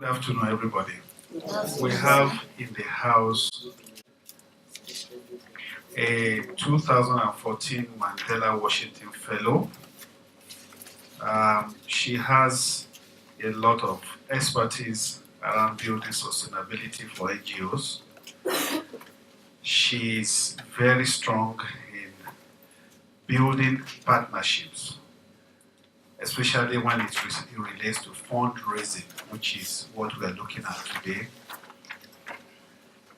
afternoon, everybody. We have in the house a 2014 Mandela Washington Fellow. She has a lot of expertise around building sustainability for NGOs. She's very strong in building partnerships, especially when it relates to fundraising, which is what we are looking at today.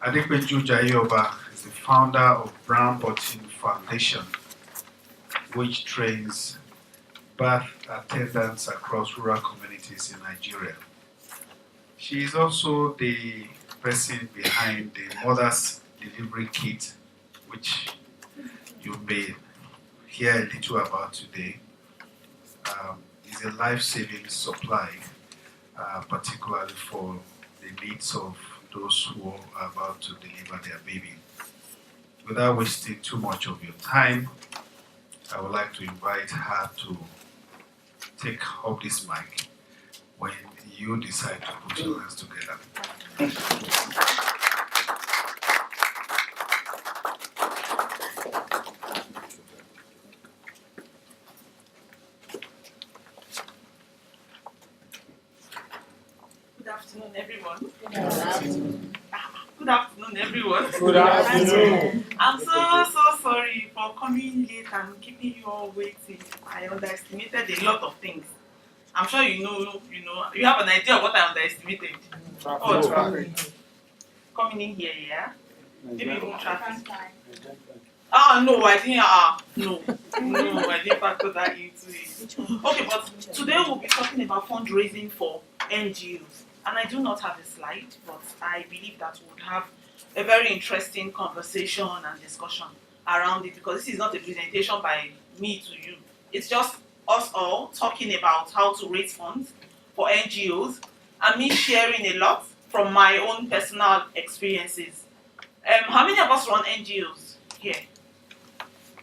Adepeju Jaiyeoba is the founder of Brown Button Foundation, which trains birth attendants across rural communities in Nigeria. She is also the person behind the Mother's Delivery Kit, which you may hear a little about today. Is a life-saving supply, particularly for the needs of those who are about to deliver their baby. Without wasting too much of your time, I would like to invite her to take up this mic when you decide to put your hands together. Good afternoon, everyone. Good afternoon. Good afternoon, everyone. Good afternoon. I'm so sorry for coming late and keeping you all waiting. I underestimated a lot of things. I'm sure you have an idea of what I underestimated. Traffic. Coming in here, yeah? Maybe even traffic. No, I didn't. No, I didn't factor that into it. Okay, but today we'll be talking about fundraising for NGOs. And I do not have a slide, but I believe that we'll have a very interesting conversation and discussion around it, because this is not a presentation by me to you. It's just us all talking about how to raise funds for NGOs and me sharing a lot from my own personal experiences. How many of us run NGOs here?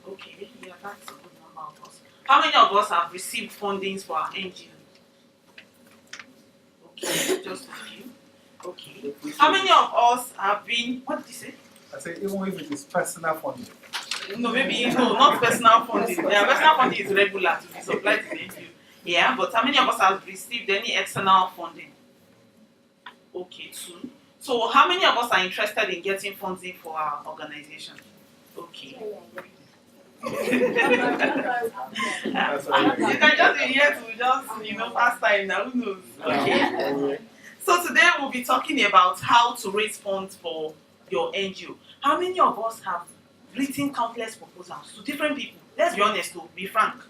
Okay, yeah, that's a good number of us. How many of us have received fundings for our NGOs? Okay, just a few. Okay. How many of us have been, what did you say? I say, even if it is personal funding. No, not personal funding. Yeah, personal funding is regular to be supplied to the NGO. Yeah, but how many of us have received any external funding? Okay, 2. So how many of us are interested in getting funding for our organization? Okay. You can just be here to just, pass time now, who knows? Okay. So today we'll be talking about how to raise funds for your NGO. How many of us have written countless proposals to different people? Let's be honest, to be frank.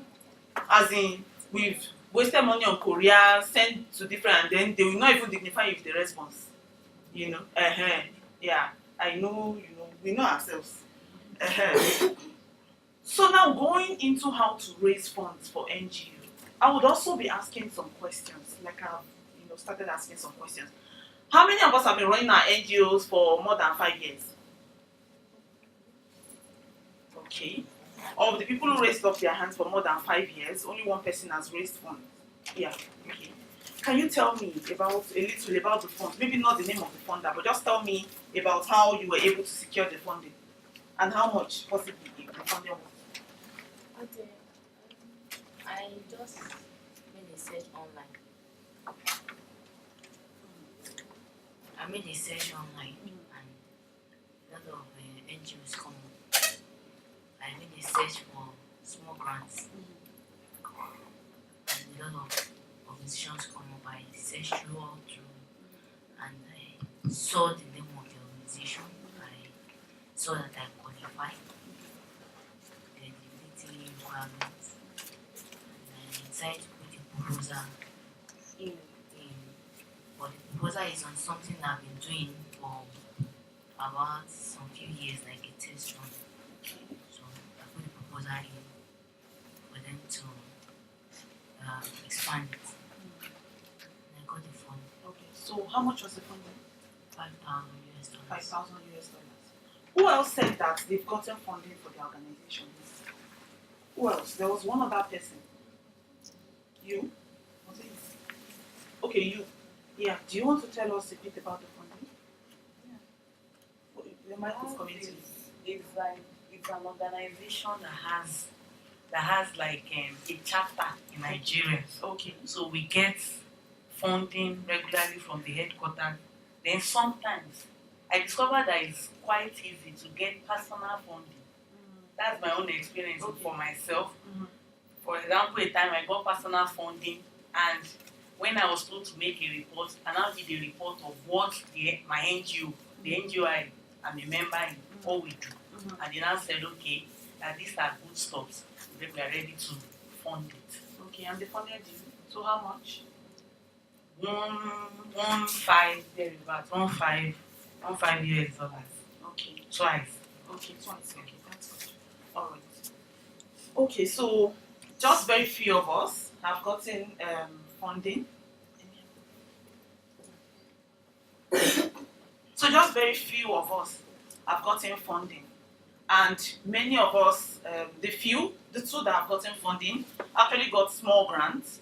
As in, we've wasted money on Korea, sent to different, and then they will not even dignify you with the response. Yeah, I know, we know ourselves. So now going into how to raise funds for NGO, I would also be asking some questions, like I've started asking some questions. How many of us have been running our NGOs for more than 5 years? Okay. Of the people who raised up their hands for more than 5 years, only one person has raised funds. Yeah, okay. Can you tell me a little about the funds? Maybe not the name of the funder, but just tell me about how you were able to secure the funding and how much possibly the funding was. Okay. I just made a search online. And a lot of NGOs come up. I made a search for small grants. And a lot of organizations come up. I searched through and I saw the name of the organization. I saw that I qualified. The eligibility requirements. And I decided to put the proposal in. But the proposal is on something I've been doing for about some few years, like a test run. So I put the proposal in for them to expand it. And I got the fund. Okay, so how much was the funding? $5,000. $5,000. Who else said that they've gotten funding for the organization? Who else? There was one other person. You? Was it? Okay, you. Yeah. Do you want to tell us a bit about the funding? The mic is coming to you. It's an organization that has like a chapter in Nigeria. Okay. So we get funding regularly from the headquarters. Then sometimes I discovered that it's quite easy to get personal funding. That's my own experience for myself. For example, a time I got personal funding, and when I was told to make a report, I now did a report of what my NGO, the NGO I'm a member in, what we do. And they now said, okay, that these are good stuff. Then we are ready to fund it. Okay, and they funded you. So how much? 1.5 thereabouts, 1.5 US dollars. Okay. Twice. Okay, twice. Okay, that's good. All right. Okay, so just very few of us have gotten funding. So just very few of us have gotten funding, and many of us, the two that have gotten funding, actually got small grants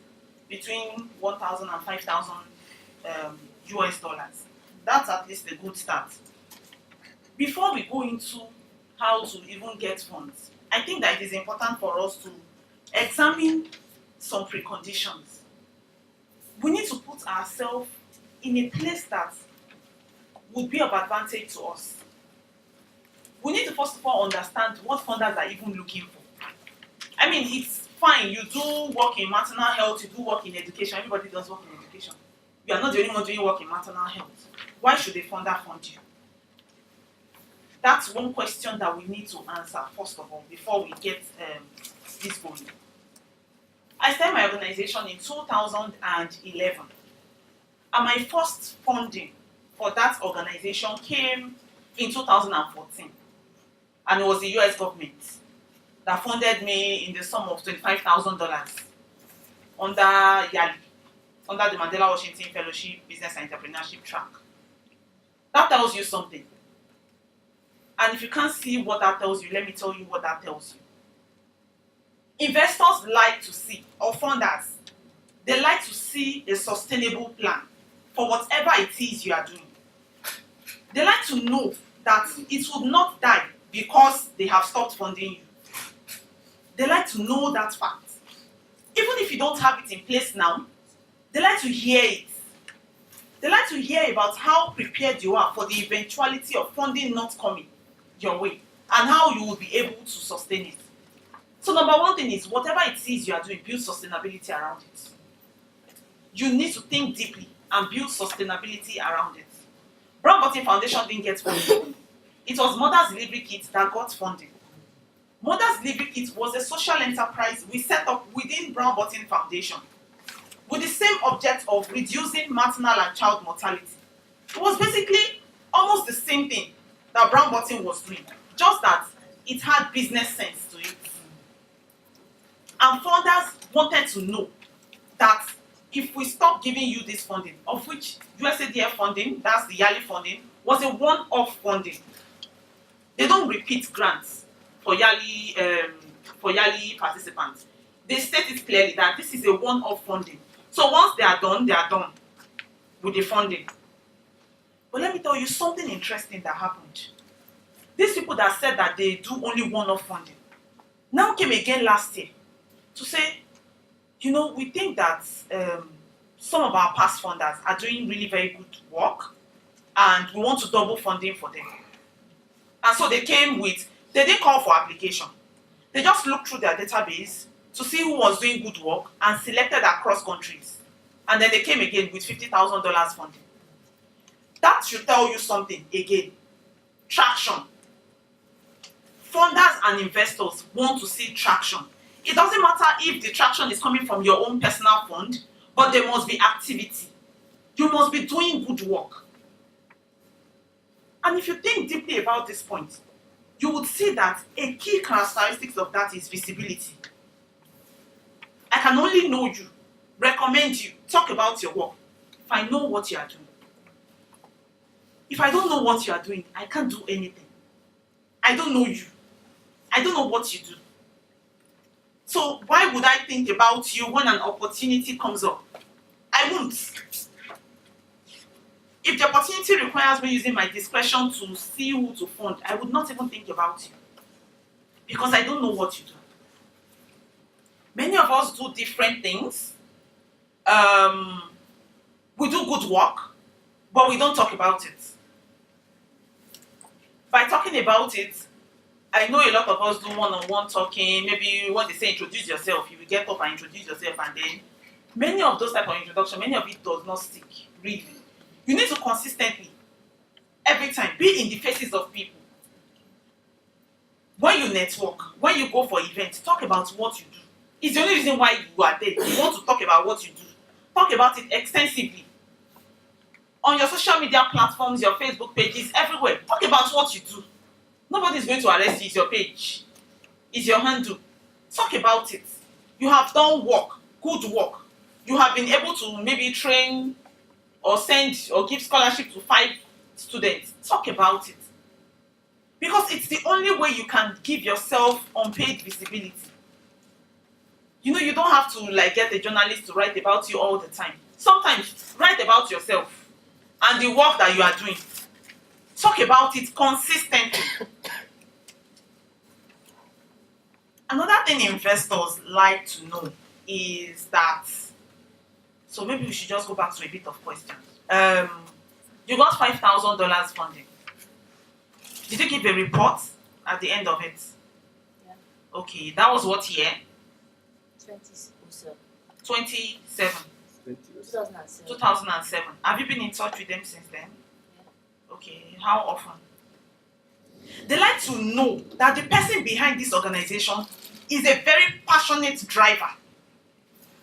between 1,000 and 5,000 US dollars. That's at least a good start. Before we go into how to even get funds, I think that it is important for us to examine some preconditions. We need to put ourselves in a place that would be of advantage to us. We need to first of all understand what funders are even looking for. I mean, it's fine, you do work in maternal health, you do work in education, everybody does work in education. You are not the only one doing work in maternal health. Why should a funder fund you? That's one question that we need to answer first of all before we get this going. I started my organization in 2011, and my first funding for that organization came in 2014, and it was the US government that funded me in the sum of $25,000 under YALI, under the Mandela Washington Fellow Business and Entrepreneurship track. That tells you something. And if you can't see what that tells you, let me tell you what that tells you. Investors like to see, or funders, they like to see a sustainable plan for whatever it is you are doing. They like to know that it would not die because they have stopped funding you. They like to know that fact. Even if you don't have it in place now, they like to hear it. They like to hear about how prepared you are for the eventuality of funding not coming your way and how you will be able to sustain it. So number one thing is, whatever it is you are doing, build sustainability around it. You need to think deeply and build sustainability around it. Brown Button Foundation didn't get funding. It was Mother's Delivery Kit that got funding. Mother's Delivery Kit was a social enterprise we set up within Brown Button Foundation with the same object of reducing maternal and child mortality. It was basically almost the same thing that Brown Button was doing, just that it had business sense to it. And funders wanted to know that if we stop giving you this funding, of which USADF funding, that's the yearly funding, was a one-off funding. They don't repeat grants for yearly participants. They state it clearly that this is a one-off funding. So once they are done with the funding. But let me tell you something interesting that happened. These people that said that they do only one-off funding now came again last year to say, you know, we think that some of our past funders are doing really very good work and we want to double funding for them. And so they didn't call for application. They just looked through their database to see who was doing good work and selected across countries. And then they came again with $50,000 funding. That should tell you something again. Traction. Funders and investors want to see traction. It doesn't matter if the traction is coming from your own personal fund, but there must be activity. You must be doing good work. And if you think deeply about this point, you would see that a key characteristic of that is visibility. I can only know you, recommend you, talk about your work if I know what you are doing. If I don't know what you are doing, I can't do anything. I don't know you. I don't know what you do. So why would I think about you when an opportunity comes up? I won't. If the opportunity requires me using my discretion to see who to fund, I would not even think about you. Because I don't know what you do. Many of us do different things. We do good work, but we don't talk about it. By talking about it, I know a lot of us do one-on-one talking. Maybe when they say introduce yourself, you will get up and introduce yourself, and then many of those type of introduction, many of it does not stick, really. You need to consistently, every time, be in the faces of people. When you network, when you go for events, talk about what you do. It's the only reason why you are there. You want to talk about what you do. Talk about it extensively. On your social media platforms, your Facebook pages, everywhere. Talk about what you do. Nobody is going to arrest you. It's your page. It's your handle. Talk about it. You have done work, good work. You have been able to maybe train or send or give scholarship to 5 students. Talk about it. Because it's the only way you can give yourself unpaid visibility. You know, you don't have to get a journalist to write about you all the time. Sometimes write about yourself and the work that you are doing. Talk about it consistently. Another thing investors like to know is that, so maybe we should just go back to a bit of questions. You got $5,000 funding. Did you give a report at the end of it? Yeah. Okay, that was what year? 2007. 2007. 2007. 2007. Have you been in touch with them since then? Yeah. Okay, how often? They like to know that the person behind this organization is a very passionate driver.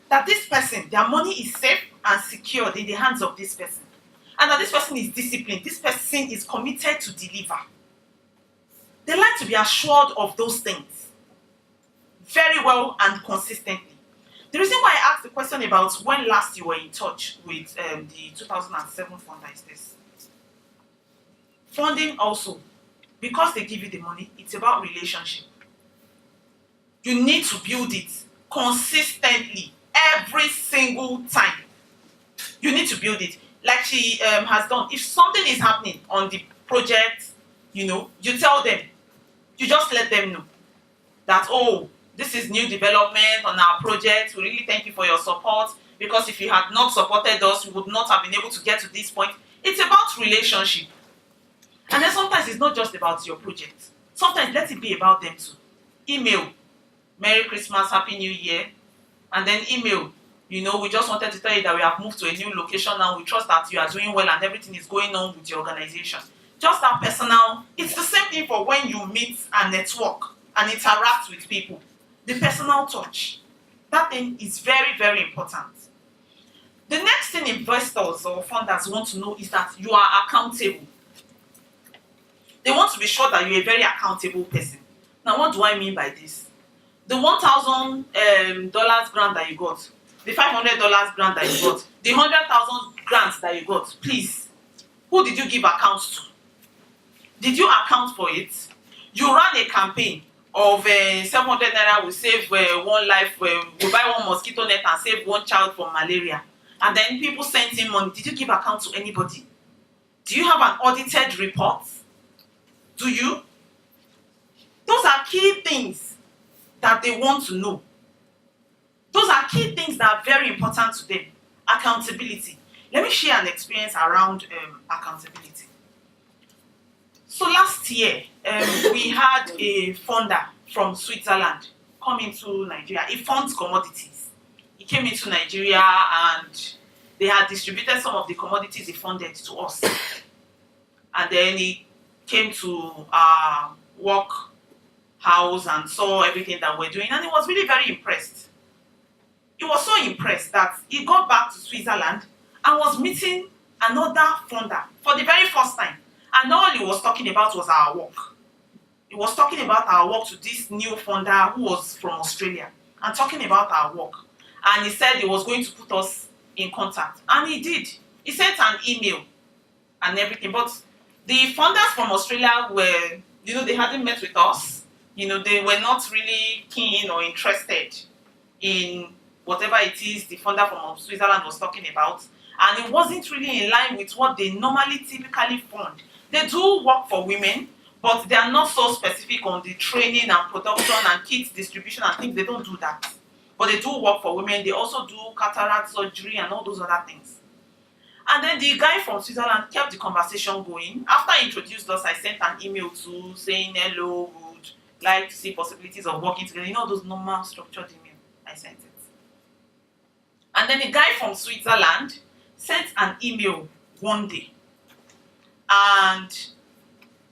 That this person, their money is safe and secured in the hands of this person. And that this person is disciplined. This person is committed to deliver. They like to be assured of those things very well and consistently. The reason why I asked the question about when last you were in touch with the 2007 funder is this. Funding also, because they give you the money, it's about relationship. You need to build it consistently every single time. You need to build it. Like she has done. If something is happening on the project, you tell them. You just let them know that, oh, this is new development on our project. We really thank you for your support, because if you had not supported us, we would not have been able to get to this point. It's about relationship. And then sometimes it's not just about your project. Sometimes let it be about them too. Email, Merry Christmas, Happy New Year. And then email, we just wanted to tell you that we have moved to a new location now. We trust that you are doing well and everything is going on with your organization. Just that personal. It's the same thing for when you meet and network and interact with people. The personal touch. That thing is very, very important. The next thing investors or funders want to know is that you are accountable. They want to be sure that you're a very accountable person. Now, what do I mean by this? The $1,000 grant that you got, the $500 grant that you got, the 100,000 grants that you got, please, who did you give accounts to? Did you account for it? You ran a campaign of 700 naira will save one life, we buy one mosquito net and save one child from malaria. And then people sent in money. Did you give account to anybody? Do you have an audited report? Do you? Those are key things that they want to know. Those are key things that are very important to them. Accountability. Let me share an experience around accountability. So last year, we had a funder from Switzerland come into Nigeria. He funds commodities. He came into Nigeria and they had distributed some of the commodities he funded to us. And then he came to our work house and saw everything that we're doing, and he was really very impressed. He was so impressed that he got back to Switzerland and was meeting another funder for the very first time. And all he was talking about was our work. He was talking about our work to this new funder who was from Australia and talking about our work. And he said he was going to put us in contact. And he did. He sent an email and everything. But the funders from Australia were, they hadn't met with us. They were not really keen or interested in whatever it is the funder from Switzerland was talking about. and it wasn't really in line with what they normally typically fund. They do work for women, but they are not so specific on the training and production and kits distribution and things. They don't do that. But they do work for women. They also do cataract surgery and all those other things. And then the guy from Switzerland kept the conversation going. After I introduced us, I sent an email to saying, hello, would like to see possibilities of working together. You know those normal structured email. I sent it. And then the guy from Switzerland sent an email one day. And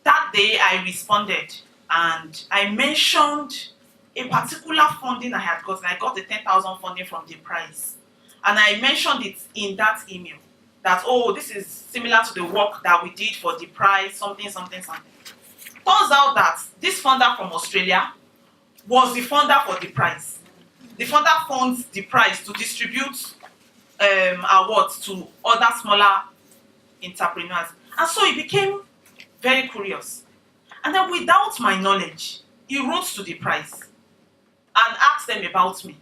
that day I responded and I mentioned a particular funding I had gotten. I got the 10,000 funding from the prize. And I mentioned it in that email. That, oh, this is similar to the work that we did for the prize, something. Turns out that this funder from Australia was the funder for the prize. The funder funds the prize to distribute awards to other smaller entrepreneurs. And so he became very curious. And then without my knowledge, he wrote to the prize and asked them about me,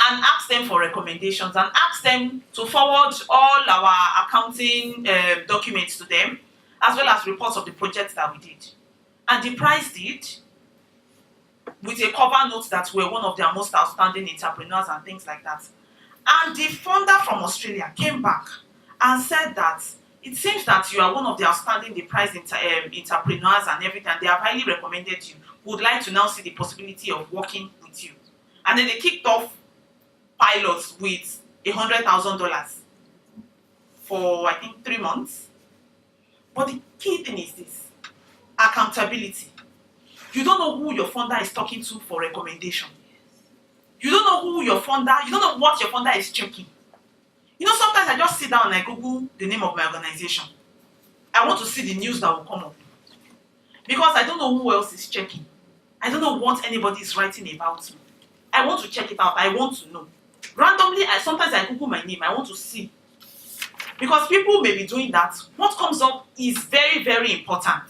and asked them for recommendations, and asked them to forward all our accounting documents to them, as well as reports of the projects that we did. And the prize did, with a cover note that we're one of their most outstanding entrepreneurs and things like that. And the funder from Australia came back and said that it seems that you are one of the outstanding the prize entrepreneurs and everything. They have highly recommended you. Would like to now see the possibility of working with you. And then they kicked off pilots with $100,000 for I think 3 months. But the key thing is this: accountability. You don't know who your funder is talking to for recommendation. You don't know who your funder, you don't know what your funder is checking. You know, sometimes I just sit down and I Google the name of my organization. I want to see the news that will come up. Because I don't know who else is checking. I don't know what anybody is writing about me. I want to check it out. I want to know. Randomly, sometimes I Google my name. I want to see. Because people may be doing that. What comes up is very, very important.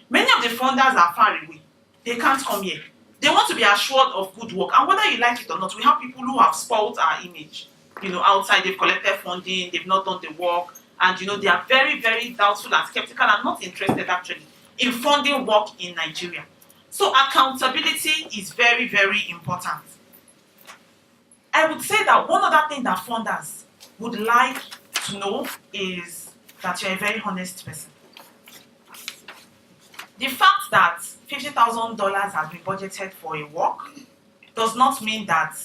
Many of the funders are far away. They can't come here. They want to be assured of good work. And whether you like it or not, we have people who have spoiled our image. You know, outside, they've collected funding, they've not done the work, and you know, they are very, very doubtful and skeptical and not interested actually in funding work in Nigeria. So accountability is very, very important. I would say that one other thing that funders would like to know is that you're a very honest person. The fact that $50,000 has been budgeted for a work does not mean that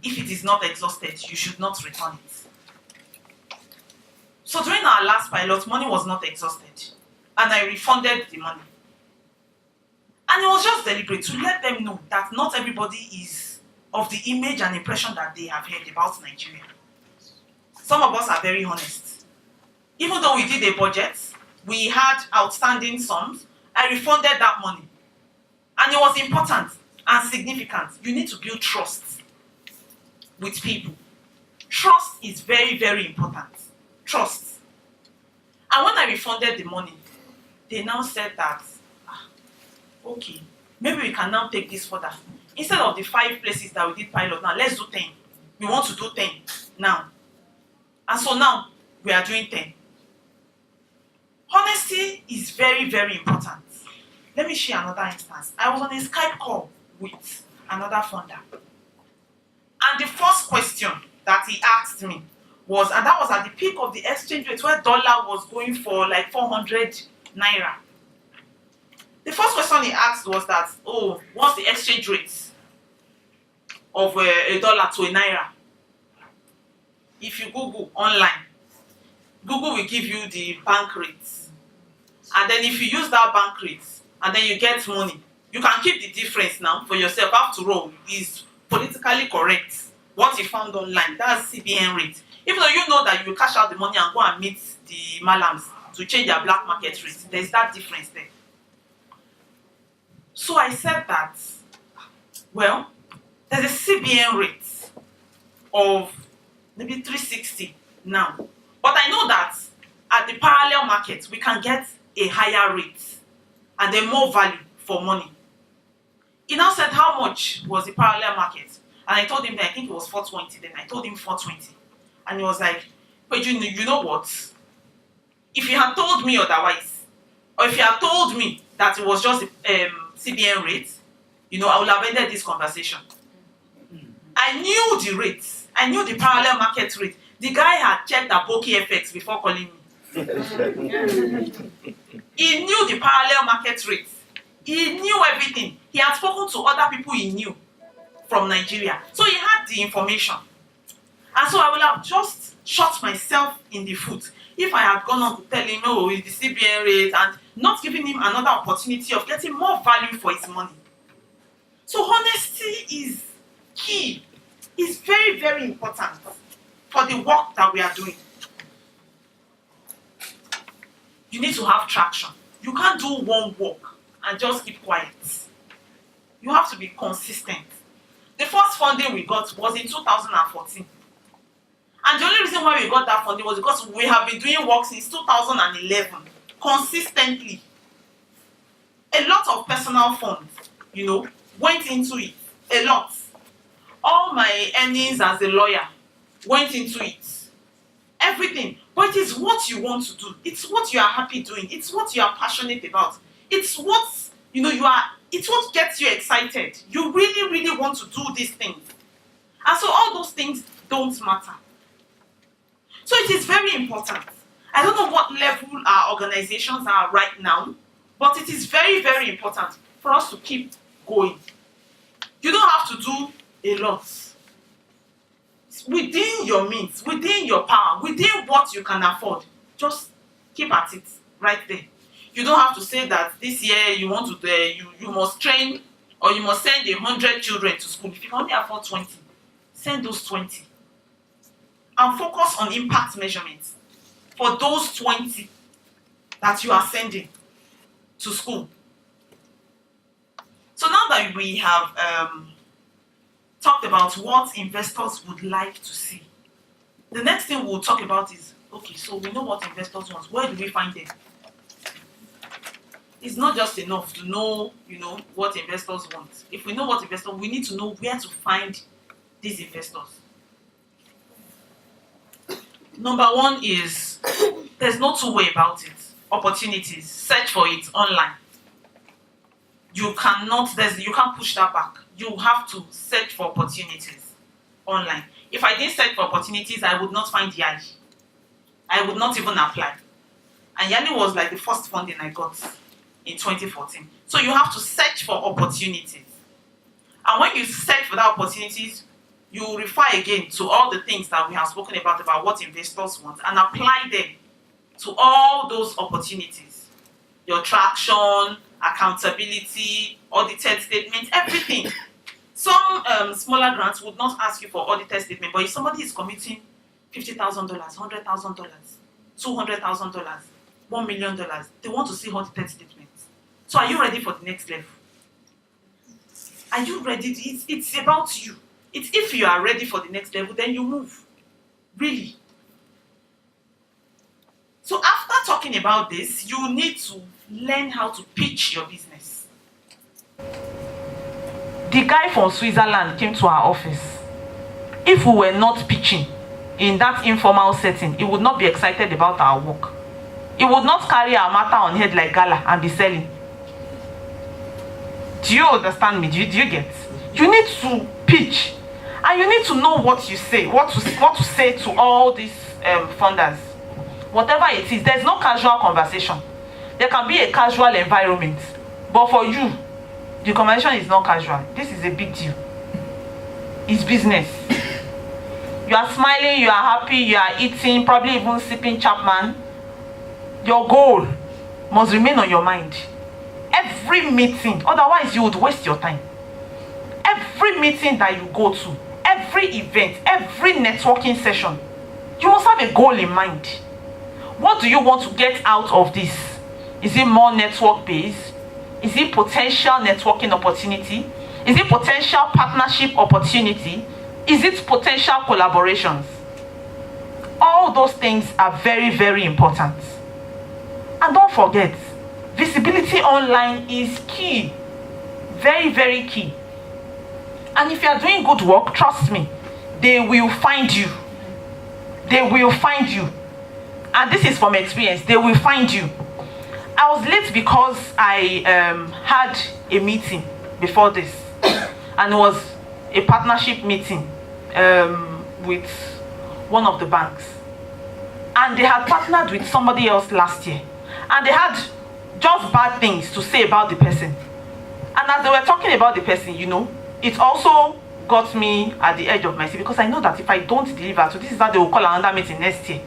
if it is not exhausted, you should not return it. So during our last pilot, money was not exhausted, and I refunded the money. And it was just deliberate to let them know that not everybody is of the image and impression that they have heard about Nigeria. Some of us are very honest. Even though we did a budget, we had outstanding sums, I refunded that money. And it was important and significant. You need to build trust with people. Trust is very, very important. Trust. And when I refunded the money, they now said that, okay, maybe we can now take this further. Instead of the 5 places that we did pilot, now let's do 10. We want to do 10 now. And so now we are doing 10. Honesty is very, very important. Let me share another instance. I was on a Skype call with another funder. And the first question that he asked me was, and that was at the peak of the exchange rate where dollar was going for like 400 naira. The first question he asked was that, oh, what's the exchange rate of a dollar to a naira? If you Google online, Google will give you the bank rates. And then if you use that bank rate, and then you get money, you can keep the difference now for yourself. After all, it's politically correct. What you found online, that's CBN rate. Even though you know that you will cash out the money and go and meet the malams to change their black market rate, there's that difference there. So I said that, well, there's a CBN rate of maybe 360 now. But I know that at the parallel market, we can get a higher rate and then more value for money. He now said, how much was the parallel market? And I told him that I think it was 420 then. I told him 420. And he was like, But you know what? If you had told me otherwise, or if you had told me that it was just CBN rate, I would have ended this conversation. I knew the rates. I knew the parallel market rate. The guy had checked Aboki FX before calling me. He knew the parallel market rates. He knew everything. He had spoken to other people he knew from Nigeria. So he had the information. And so I would have just shot myself in the foot if I had gone on to tell him, oh, it's the CBN rate, and not giving him another opportunity of getting more value for his money. So honesty is key. It's very, very important for the work that we are doing. You need to have traction. You can't do one work and just keep quiet. You have to be consistent. The first funding we got was in 2014. And the only reason why we got that funding was because we have been doing work since 2011, consistently. A lot of personal funds, went into it. A lot. All my earnings as a lawyer went into it. Everything. But it is what you want to do. It's what you are happy doing. It's what you are passionate about. It's what, it's what gets you excited. You really, really want to do these things. And so all those things don't matter. So it is very important. I don't know what level our organizations are right now, but it is very, very important for us to keep going. You don't have to do a lot. Within your means, within your power, within what you can afford, just keep at it right there. You don't have to say that this year you want to, you must train or you must send 100 children to school. If you can only afford 20, send those 20. And focus on impact measurements for those 20 that you are sending to school. So now that we have talked about what investors would like to see, the next thing we'll talk about is, okay, so we know what investors want. Where do we find them? It's not just enough to know, what investors want. If we know what investors, we need to know where to find these investors. Number one is, there's no two way about it. Opportunities, search for it online. You can't push that back. You have to search for opportunities online. If I didn't search for opportunities, I would not find Yali. I would not even apply. And Yali was like the first funding I got in 2014. So you have to search for opportunities. And when you search for that opportunities, you refer again to all the things that we have spoken about what investors want, and apply them to all those opportunities. Your traction, accountability, audited statements, everything. Some smaller grants would not ask you for audited statement, but if somebody is committing $50,000, $100,000, $200,000, $1 million, they want to see audited statements. So are you ready for the next level? Are you ready? It's about you. It's if you are ready for the next level, then you move. Really. So after talking about this, you need to learn how to pitch your business. The guy from Switzerland came to our office. If we were not pitching in that informal setting, he would not be excited about our work. He would not carry our matter on head like gala and be selling. Do you understand me? Do you get? You need to pitch. And you need to know what you say, what to say to all these funders. Whatever it is, there's no casual conversation. There can be a casual environment. But for you, the conversation is not casual. This is a big deal. It's business. You are smiling, you are happy, you are eating, probably even sipping Chapman. Your goal must remain on your mind. Every meeting, otherwise you would waste your time. Every meeting that you go to, every event, every networking session, you must have a goal in mind. What do you want to get out of this? Is it more network based? Is it potential networking opportunity? Is it potential partnership opportunity? Is it potential collaborations? All those things are very, very important. And don't forget, visibility online is key. Very, very key. And if you are doing good work, trust me, they will find you. they will find you. And this is from experience, they will find you. I was late because I had a meeting before this, and it was a partnership meeting with one of the banks. And they had partnered with somebody else last year, and they had just bad things to say about the person. And as they were talking about the person, you know, it also got me at the edge of my seat, because I know that if I don't deliver, so this is how they will call another meeting next year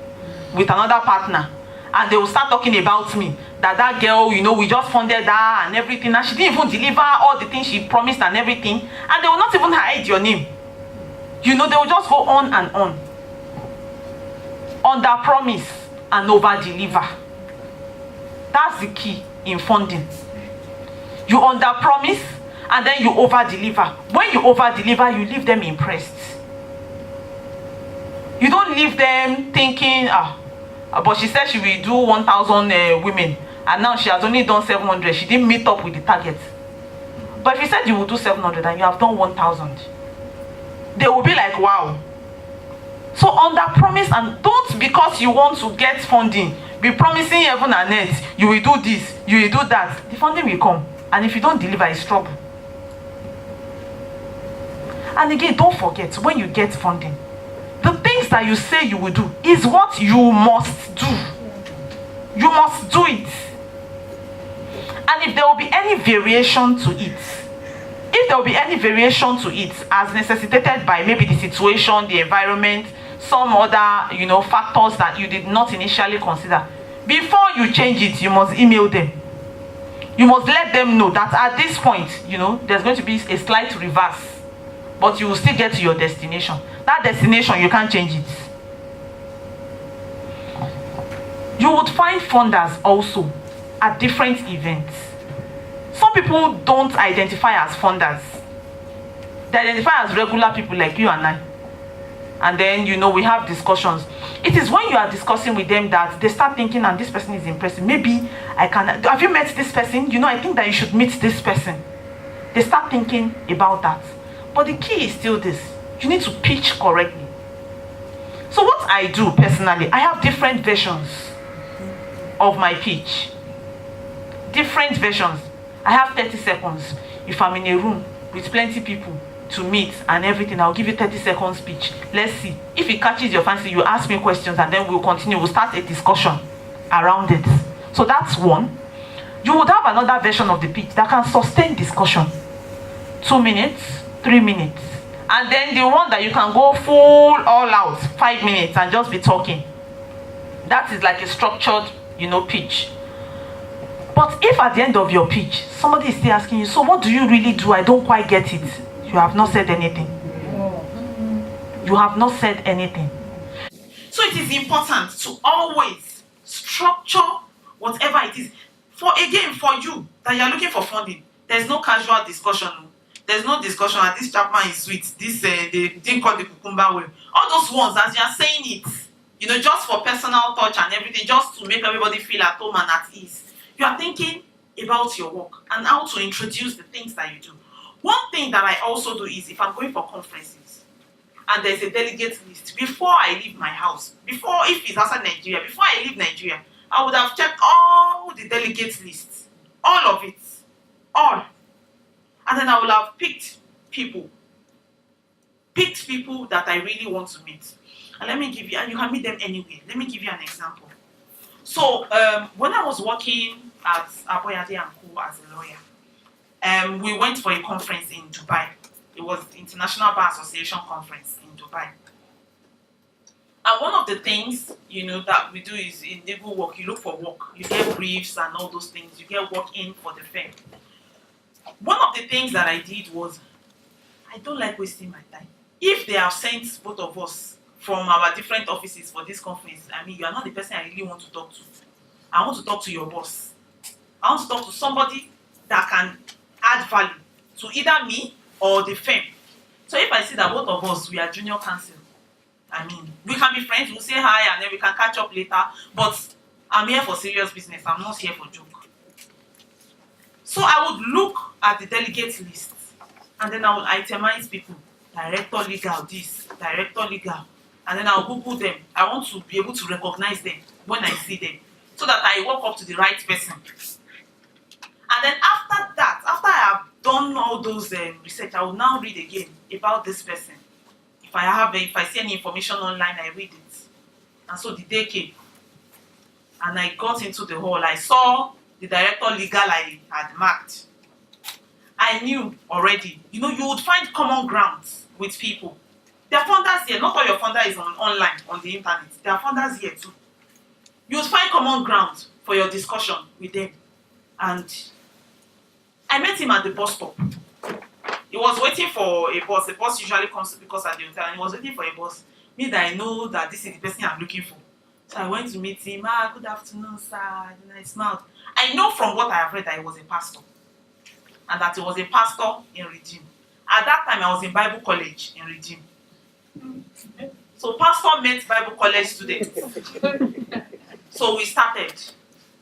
with another partner, and they will start talking about me, that girl, you know, we just funded her and everything, and she didn't even deliver all the things she promised and everything, and they will not even hide your name. You know, they will just go on and on. Under promise and over deliver. That's the key in funding. You under promise and then you over deliver. When you over deliver, you leave them impressed. You don't leave them thinking, but she said she will do 1,000 women, and now she has only done 700. She didn't meet up with the target. But if you said you will do 700 and you have done 1,000, they will be like, wow. So under promise, and don't, because you want to get funding, be promising heaven and earth, you will do this, you will do that. The funding will come, and if you don't deliver, it's trouble. And again, don't forget, when you get funding, the things that you say you will do is what you must do. You must do it. And if there will be any variation to it, as necessitated by maybe the situation, the environment, some other, you know, factors that you did not initially consider, before you change it, you must email them. You must let them know that at this point, you know, there's going to be a slight reverse, but you will still get to your destination. That destination, you can't change it. You would find funders also at different events. Some people don't identify as funders. They identify as regular people like you and I. And then, you know, we have discussions. It is when you are discussing with them that they start thinking, and this person is impressive. Maybe I can, have you met this person? You know, I think that you should meet this person. They start thinking about that. But the key is still this. You need to pitch correctly. So what I do personally, I have different versions of my pitch. Different versions. I have 30 seconds. If I'm in a room with plenty people to meet and everything, I'll give you 30 seconds speech. Let's see. If it catches your fancy, you ask me questions and then we'll continue. We'll start a discussion around it. So that's one. You would have another version of the pitch that can sustain discussion. 2 minutes, 3 minutes. And then the one that you can go full all out, 5 minutes and just be talking. That is like a structured, you know, pitch. But if at the end of your pitch, somebody is still asking you, so what do you really do? I don't quite get it. You have not said anything. You have not said anything. So it is important to always structure whatever it is. For you that you're looking for funding, there's no casual discussion. There's no discussion that this Chapman is sweet. This they didn't call the cucumber well. All those ones, as you're saying it, you know, just for personal touch and everything, just to make everybody feel at home and at ease. You are thinking about your work and how to introduce the things that you do. One thing that I also do is, if I'm going for conferences and there's a delegate list, before I leave my house, if it's outside Nigeria, before I leave Nigeria, I would have checked all the delegate lists, all of it, all. And then I will have picked people that I really want to meet. And let me give you, and you can meet them anywhere. Let me give you an example. So when I was working at Aboyade & Co as a lawyer, we went for a conference in Dubai. It was the International Bar Association conference in Dubai. And one of the things, you know, that we do is in legal work, you look for work. You get briefs and all those things. You get work in for the firm. One of the things that I did was, I don't like wasting my time. If they have sent both of us from our different offices for this conference, I mean, you are not the person I really want to talk to. I want to talk to your boss. I want to talk to somebody that can add value to either me or the firm. So if I see that both of us, we are junior counsel, I mean, we can be friends, we'll say hi and then we can catch up later, but I'm here for serious business, I'm not here for joke. So I would look at the delegate list and then I would itemize people. Director legal this, director legal. and then I'll Google them. I want to be able to recognize them when I see them, so that I walk up to the right person. And then after that, after I have done all those research, I will now read again about this person. If I see any information online, I read it. And so the day came, and I got into the hall. I saw the director legal I had marked. I knew already. You know, you would find common grounds with people. There are funders here. Not all your funder is online on the internet. There are funders here too. You would find common ground for your discussion with them. And I met him at the bus stop. He was waiting for a bus. The bus usually comes to because at the hotel, and he was waiting for a bus. Me that I know that this is the person I'm looking for. So I went to meet him. Good afternoon, sir. And I smiled. I know from what I have read that he was a pastor. And that he was a pastor in Redeem. At that time, I was in Bible college in Redeem. So pastor met Bible college students. So we started.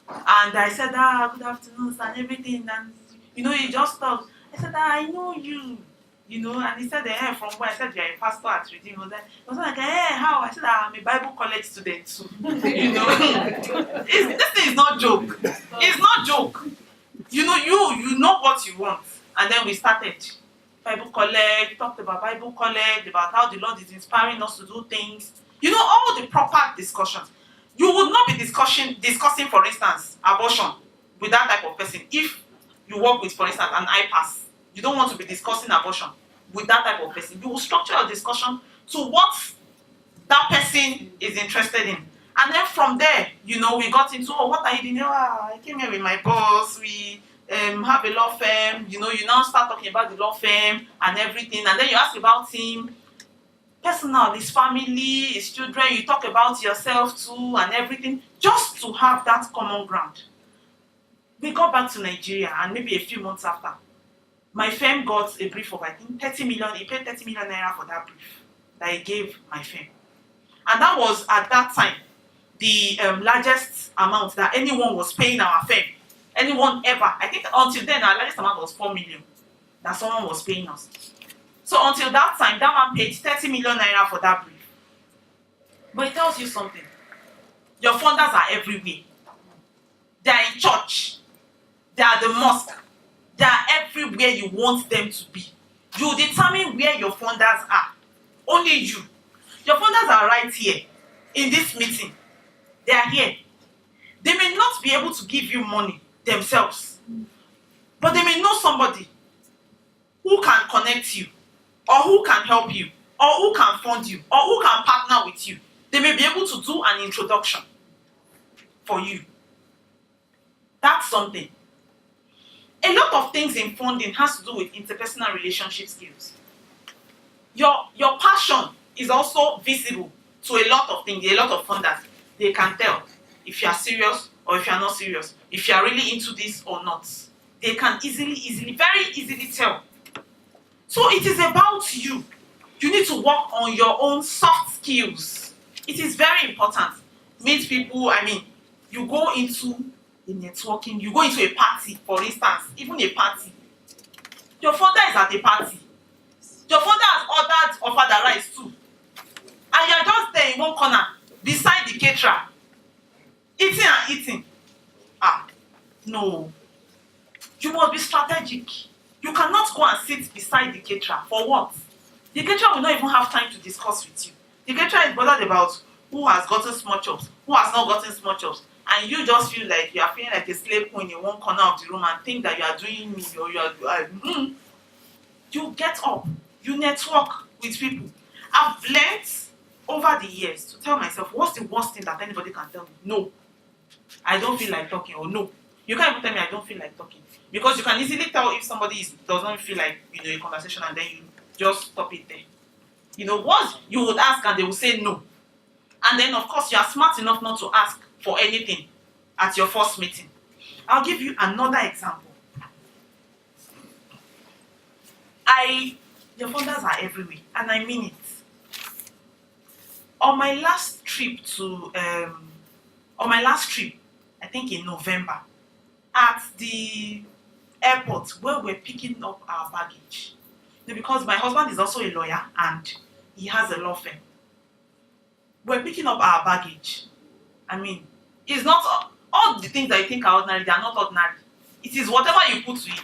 And I said, good afternoon, sir, and everything. And, you know, he just talked. I said, I know you. You know, and he said, from where? I said, you're a pastor at Redeem. He was like, how? I said, I'm a Bible college student too. You know, this thing is not joke. It's not joke. You know, you know what you want. And then we started Bible college, talked about Bible college, about how the Lord is inspiring us to do things. You know, all the proper discussions. You would not be discussing, for instance, abortion with that type of person. If you work with, for instance, an IPAS, you don't want to be discussing abortion with that type of person. You will structure your discussion to what that person is interested in. And then from there, you know, we got into, what are you doing? I came here with my boss. We have a law firm. You know, you now start talking about the law firm and everything. And then you ask about him, personal, his family, his children. You talk about yourself too and everything, just to have that common ground. We got back to Nigeria, and maybe a few months after, my firm got a brief of, I think, 30 million. He paid 30 million naira for that brief that he gave my firm. And that was, at that time, the largest amount that anyone was paying our firm. Anyone ever. I think until then, our largest amount was 4 million that someone was paying us. So until that time, that man paid 30 million naira for that brief. But it tells you something. Your funders are everywhere. They are in church. They are the mosque. They are everywhere you want them to be. You determine where your funders are. Only you. Your funders are right here in this meeting. They are here. They may not be able to give you money themselves, but they may know somebody who can connect you, or who can help you, or who can fund you, or who can partner with you. They may be able to do an introduction for you. That's something. A lot of things in funding has to do with interpersonal relationship skills. Your passion is also visible to a lot of things, a lot of funders. They can tell if you are serious or if you are not serious, if you are really into this or not. They can very easily tell. So it is about you. You need to work on your own soft skills. It is very important. Meet people, you go into a networking, you go into a party, for instance, even a party. Your funder is at a party. Your funder has offered the rice too. And you are just there in one corner, beside the caterer, eating and eating. No. You must be strategic. You cannot go and sit beside the caterer. For what? The caterer will not even have time to discuss with you. The caterer is bothered about who has gotten small chops, who has not gotten small chops. And you just feel like you are feeling like a slave queen in one corner of the room and think that you are doing me or you are You get up. You network with people. I've learned over the years to tell myself, what's the worst thing that anybody can tell me? No. I don't feel like talking, or no. You can't even tell me I don't feel like talking. Because you can easily tell if somebody does not feel like a conversation, and then you just stop it there. Once you would ask and they will say no. And then of course you are smart enough not to ask for anything at your first meeting. I'll give you another example. Your funders are everywhere, and I mean it. On my last trip, I think in November, at the airport where we're picking up our baggage, because my husband is also a lawyer and he has a law firm. we're picking up our baggage. I mean, it's not all the things that you think are ordinary, they are not ordinary. It is whatever you put to it.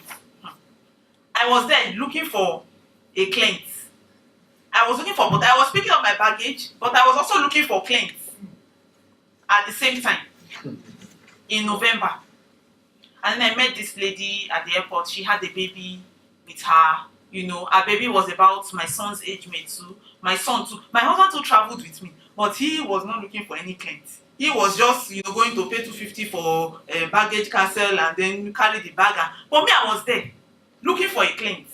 I was there looking for a client. I was picking up my baggage, but I was also looking for clients at the same time in November. And then I met this lady at the airport. She had a baby with her. Her baby was about my son's age mate too. My son too. My husband too traveled with me, but he was not looking for any clients. He was just, going to pay 250 for baggage castle and then carry the bag. But me, I was there looking for a client.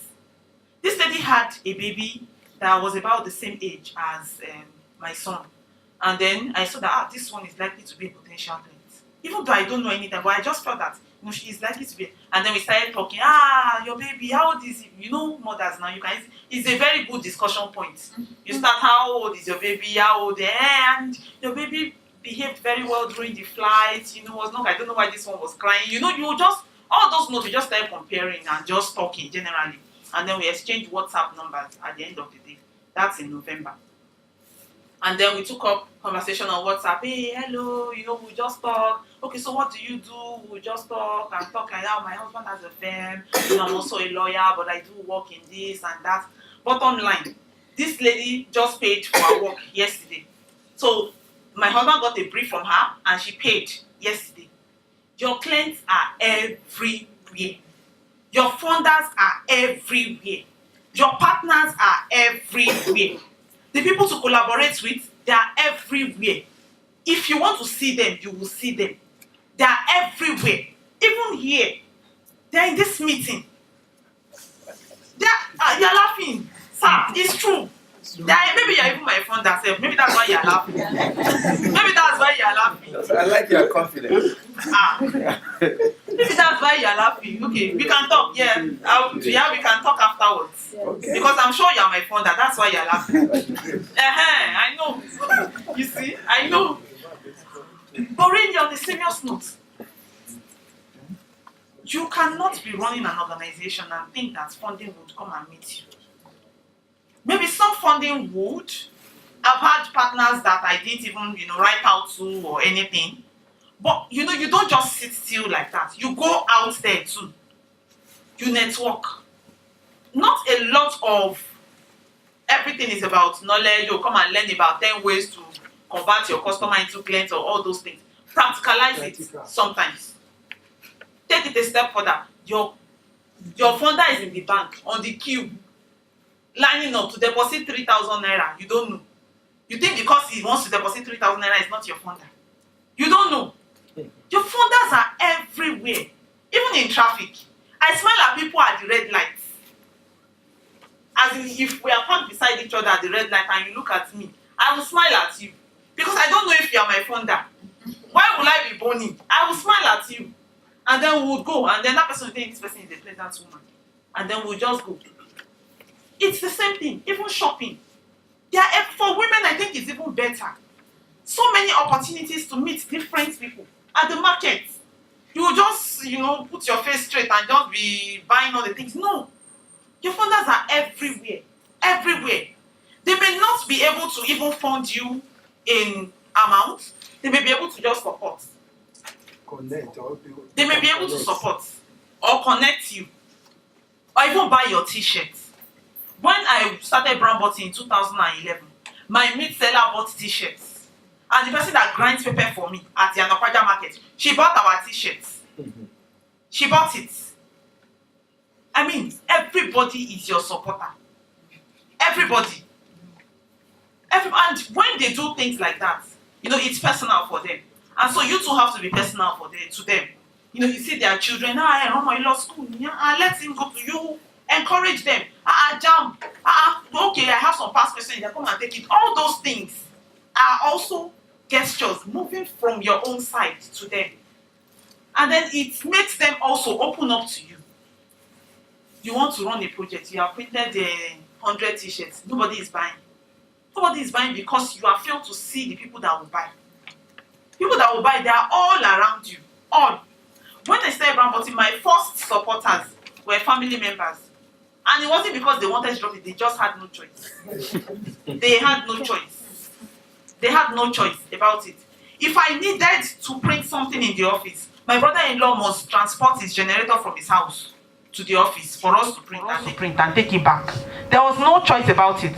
This lady had a baby that was about the same age as my son. And then I saw that this one is likely to be a potential client. Even though I don't know anything, but I just felt that she is likely to be. And then we started talking. Your baby, how old is he? Mothers now, you guys, it's a very good discussion point. You start, how old is your baby? How old? And your baby behaved very well during the flight. Was not. I don't know why this one was crying. You just all those notes. We just started comparing and just talking generally. And then we exchanged WhatsApp numbers at the end of the day. That's in November. And then we took up conversation on WhatsApp. Hey, hello, we just talk. Okay, so what do you do? We just talk and talk like that. My husband has a firm. I'm also a lawyer, but I do work in this and that. Bottom line, this lady just paid for her work yesterday. So my husband got a brief from her and she paid yesterday. Your clients are everywhere. Your funders are everywhere. Your partners are everywhere. The people to collaborate with, they are everywhere. If you want to see them, you will see them. They are everywhere. Even here, they're in this meeting. You're laughing. Sir, it's true. Maybe you're even my friend self. Maybe that's why you're laughing. Maybe that's why you're laughing. I like your confidence. Maybe that's why you're laughing. Okay, we can talk. Yeah, we can talk afterwards. Okay. Because I'm sure you're my friend. That's why you're laughing. I know. You see, I know. But really, on a serious note, you cannot be running an organization and think that funding would come and meet you. Maybe some funding would. I've had partners that I didn't even, write out to or anything. But, you don't just sit still like that. You go out there too. You network. Not a lot of everything is about knowledge. You come and learn about 10 ways to convert your customer into clients or all those things. Practicalize it sometimes. Take it a step further. Your funder is in the bank on the queue, lining up to deposit 3,000 naira. You don't know. You think because he wants to deposit 3,000 naira is not your funder. You don't know. Your funders are everywhere, even in traffic. I smile at people at the red lights. As in, if we are parked beside each other at the red light and you look at me, I will smile at you because I don't know if you are my funder. Why would I be boning? I will smile at you, and then we would go, and then that person will think this person is a pleasant woman, and then we'll just go. It's the same thing, even shopping. For women, I think it's even better. So many opportunities to meet different people at the market. You will just, put your face straight and just be buying all the things. No. Your funders are everywhere. Everywhere. They may not be able to even fund you in amount. They may be able to just support. They may be able to support or connect you or even buy your t-shirts. When I started Brown Bottle in 2011, my meat seller bought t-shirts. And the person that grinds pepper for me at the Adepeju market, she bought our t-shirts. She bought it. I mean, everybody is your supporter. Everybody. And when they do things like that, it's personal for them. And so you too have to be personal to them. You see their children, you lost school. Let him go to you. Encourage them. Jam. Okay, I have some past questions. Come and take it. All those things are also gestures moving from your own side to them. And then it makes them also open up to you. You want to run a project. You have printed 100 t-shirts. Nobody is buying. Nobody is buying because you have failed to see the people that will buy. People that will buy, they are all around you. All. When I started Brown Bottle, my first supporters were family members. And it wasn't because they wanted to drop it, they just had no choice. They had no choice. They had no choice about it. If I needed to print something in the office, my brother-in-law must transport his generator from his house to the office for us to print and take it back. There was no choice about it.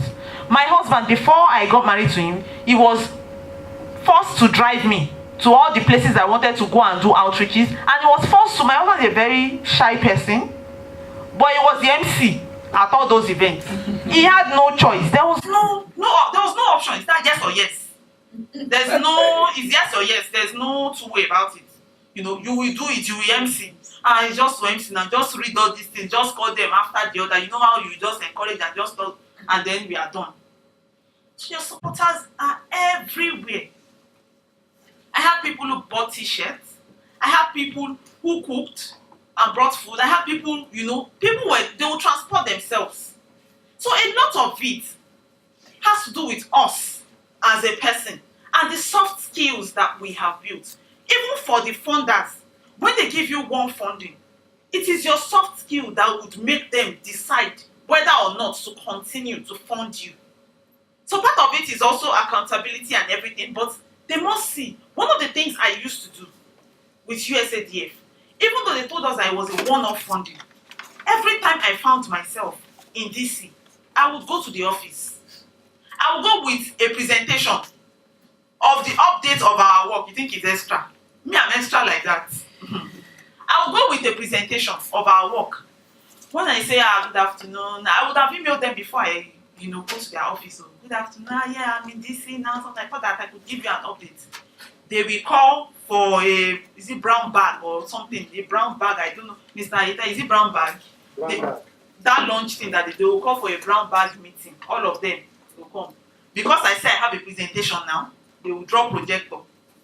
My husband, before I got married to him, he was forced to drive me to all the places I wanted to go and do outreaches, and he was forced to. My husband is a very shy person, but he was the MC at all those events. He had no choice. There was no option. It's not yes or yes. There's no, it's yes or yes. There's no two way about it. You know, you will do it, you will MC. And it's just to MC now, just read all these things, just call them after the other. You know how you just encourage and just talk, and then we are done. So your supporters are everywhere. I had people who bought t-shirts. I had people who cooked and brought food. I had people, they will transport themselves. So a lot of it has to do with us as a person and the soft skills that we have built. Even for the funders, when they give you one funding, it is your soft skill that would make them decide whether or not to continue to fund you. So part of it is also accountability and everything, but they must see. One of the things I used to do with USADF, even though they told us I was a one-off funding, every time I found myself in DC, I would go to the office. I would go with a presentation of the update of our work. You think it's extra? Me, I'm extra like that. I will go with a presentation of our work. When I say good afternoon, I would have emailed them before I go to their office. So, good afternoon, yeah, I'm in DC now. Something I thought that I could give you an update. They will call for is it brown bag or something? A brown bag, I don't know. Mr. Aita, is it brown bag? That launch thing that they will call for a brown bag meeting. All of them will come. Because I say I have a presentation now, they will draw projector.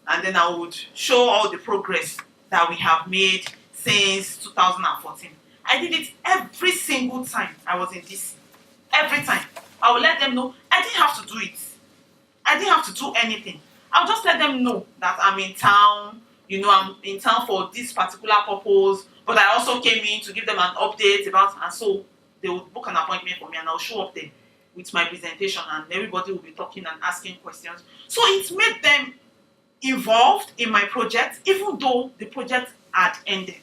And then I would show all the progress that we have made since 2014. I did it every single time I was in DC. Every time. I would let them know I didn't have to do it. I didn't have to do anything. I'll just let them know that I'm in town, I'm in town for this particular purpose, but I also came in to give them an update about, and so they would book an appointment for me and I'll show up there with my presentation and everybody will be talking and asking questions. So it made them involved in my project, even though the project had ended.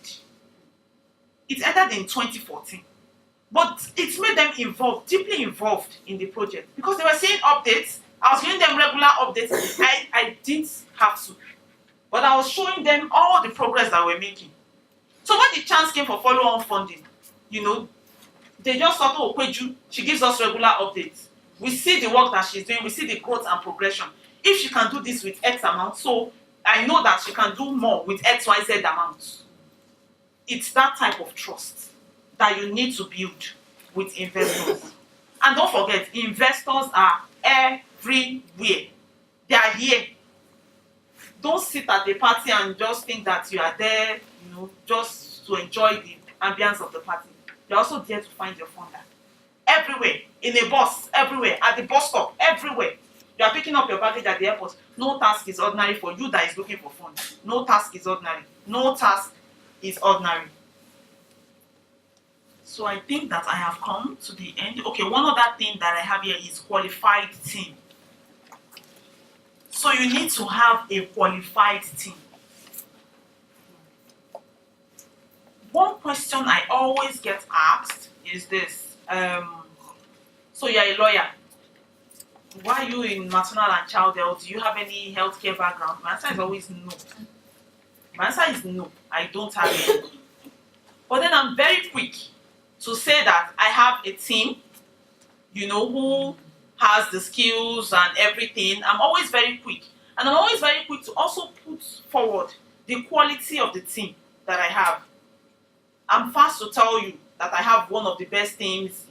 It ended in 2014. But it made them involved, deeply involved in the project because they were seeing updates. I was giving them regular updates. I didn't have to. But I was showing them all the progress that we're making. So when the chance came for follow-on funding, they just thought, oh, Kweju, she gives us regular updates. We see the work that she's doing. We see the growth and progression. If she can do this with X amount, so I know that she can do more with XYZ amount. It's that type of trust that you need to build with investors. And don't forget, investors are everywhere. They are here. Don't sit at the party and just think that you are there, just to enjoy the ambience of the party. You're also there to find your funder. Everywhere. In a bus, everywhere. At the bus stop, everywhere. You are picking up your baggage at the airport. No task is ordinary for you that is looking for funds. No task is ordinary. No task is ordinary. So I think that I have come to the end. Okay, one other thing that I have here is qualified team. So you need to have a qualified team. One question I always get asked is this. So you're a lawyer. Why are you in maternal and child health? Do you have any healthcare background? My answer is always no. My answer is no. I don't have any. But then I'm very quick to say that I have a team, who has the skills and everything. I'm always very quick. And I'm always very quick to also put forward the quality of the team that I have. I'm fast to tell you that I have one of the best teams,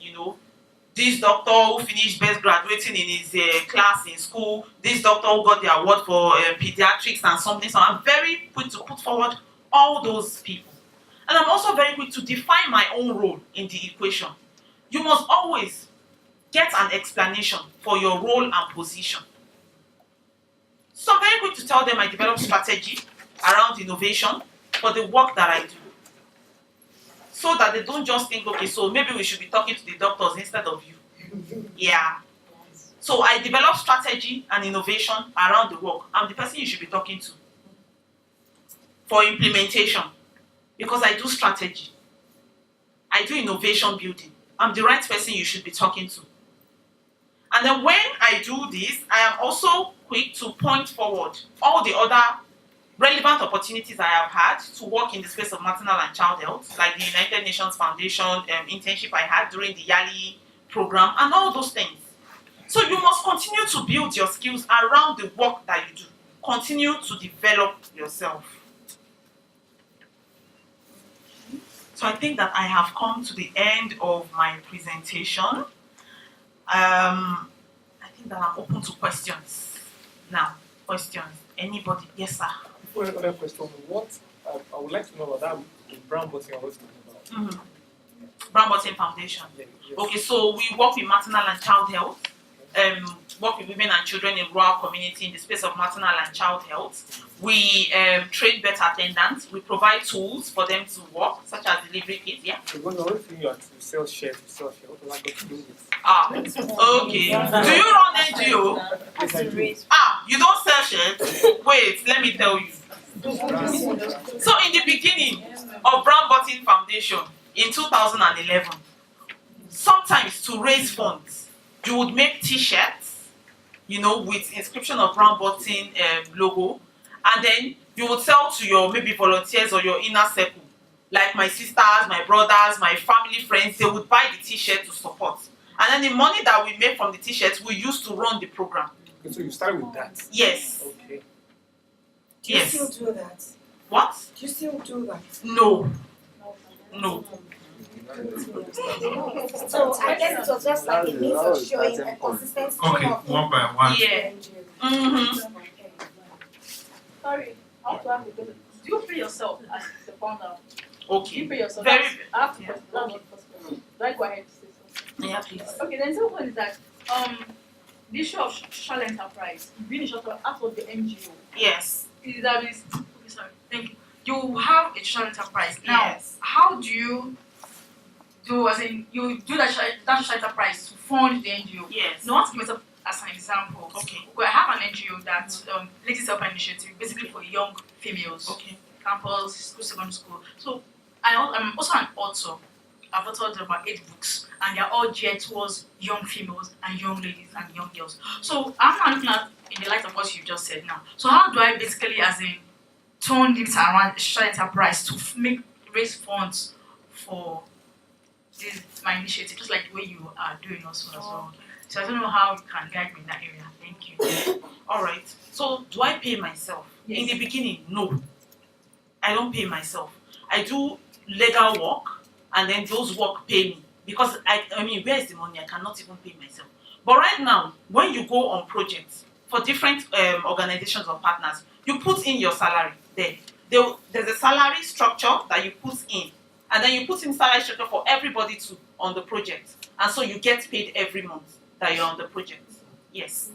this doctor who finished best graduating in his class in school, this doctor who got the award for pediatrics and something. So I'm very quick to put forward all those people. And I'm also very quick to define my own role in the equation. You must always get an explanation for your role and position. So I'm very quick to tell them I develop strategy around innovation for the work that I do. So that they don't just think, okay, so maybe we should be talking to the doctors instead of you. Yeah. So I develop strategy and innovation around the work. I'm the person you should be talking to for implementation because I do strategy. I do innovation building. I'm the right person you should be talking to. And then when I do this, I am also quick to point forward all the other relevant opportunities I have had to work in the space of maternal and child health, like the United Nations Foundation internship I had during the Yali program, and all those things. So you must continue to build your skills around the work that you do. Continue to develop yourself. So I think that I have come to the end of my presentation. I think that I'm open to questions. Now, questions. Anybody? Yes, sir. Before another question, what I would like to know about that the brown button I was talking about. Brown Button Foundation. Yeah, yes. Okay, so we work with maternal and child health. Work with women and children in rural community in the space of maternal and child health. We train birth attendants. We provide tools for them to work, such as delivery kits. Yeah. So when the only thing you have to sell shares, what do I got to do with? Ah, okay. Do you run NGO? Yes, I do. Ah, you don't sell shares? Wait, let me tell you. So in the beginning of Brown Button Foundation in 2011, sometimes to raise funds, you would make T-shirts, with inscription of Brown Button logo, and then you would sell to your maybe volunteers or your inner circle, like my sisters, my brothers, my family friends. They would buy the T-shirt to support, and then the money that we make from the T-shirts we use to run the program. Okay, so you start with that. Yes. Okay. Do you Yes. still do that? What? Do you still do that? No. No. So I guess it was just like a means of showing a consistent stream Okay, of one by one. Yeah. Mm-hmm. Sorry, I want to ask a question. Do you pay yourself as the founder? Do Okay. you pay yourself? Very. I have to Yeah. question. That's not the first question. Do I go ahead to say something? Yeah, please. Okay, then the second one is that the issue of social enterprise, being a social out of the NGO, Yes. is that means okay, sorry, thank you. You have a social enterprise. Now, Yes. how do you do as in you do that social enterprise to fund the NGO? Yes. No, I want to give myself as an example. Okay. Well, I have an NGO that Ladies Help Initiative, basically for young females, Okay. campus, school, secondary school. So I'm also an author. I've authored about 8 books, and they're all geared towards young females and young ladies and young girls. So I'm now looking at in the light of what you just said now. So how do I basically, as in, turn this around social enterprise to raise funds for my initiative, just like the way you are doing also as well. So I don't know how you can guide me in that area. Thank you. All right. So do I pay myself? In the beginning, no. I don't pay myself. I do legal work, and then those work pay me because I mean, where is the money? I cannot even pay myself. But right now, when you go on projects for different organizations or partners, you put in your salary there. There's a salary structure that you put in, and then you put in salary structure for everybody too on the project, and so you get paid every month that you're on the project. Yes.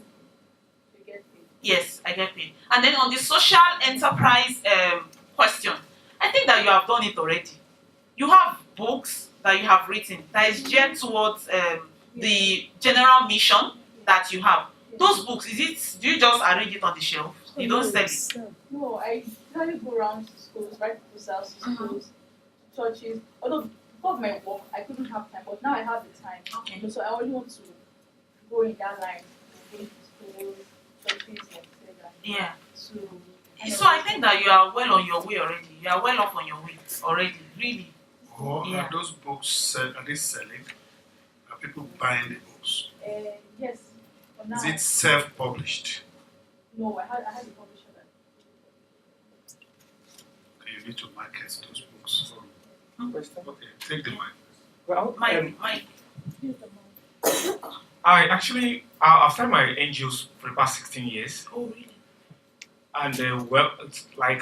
You get paid. Yes, I get paid. And then on the social enterprise question, I think that you have done it already. You have books that you have written that is geared towards the general mission that you have. Those books, do you just arrange it on the shelf? You don't sell it? No, I usually go around to schools, write proposals to schools, churches. Although before my work, I couldn't have time, but now I have the time. Okay. So I only want to go in that line, go to schools, churches, like that. Yeah. So I think that you are well on your way already. You are well off on your way already, really. Or Yeah. are those books are they selling? Are people buying the books? yes. For now, Is it self-published? no, I had a publisher that. Okay, you need to market those books. Question? Okay, take the mic. Well, Mike, I actually, I've started my NGOs for the past 16 years. oh really? And well, it's like,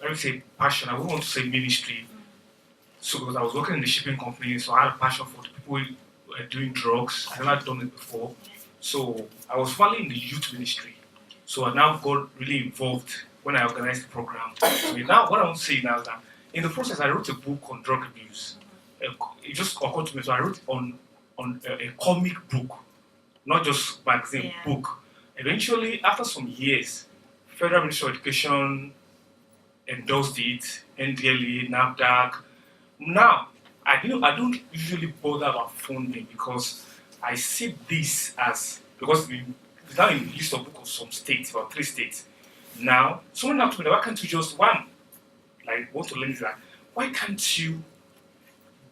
let me say passion, I wouldn't want to say ministry. So because I was working in the shipping company, so I had a passion for the people who are doing drugs. I never done it before. So I was finally in the youth ministry. So I now got really involved when I organized the program. So now what I want to say now is that in the process, I wrote a book on drug abuse. It just occurred to me, so I wrote on a comic book, not just magazine, book. Eventually, after some years, Federal Ministry of Education endorsed it, NDLE, NAFDAC. Now, I don't usually bother about funding because I see this as, because it's now in the list of book of some states, about 3 states. Now, someone asked me, why can't you just, want to learn is that, why can't you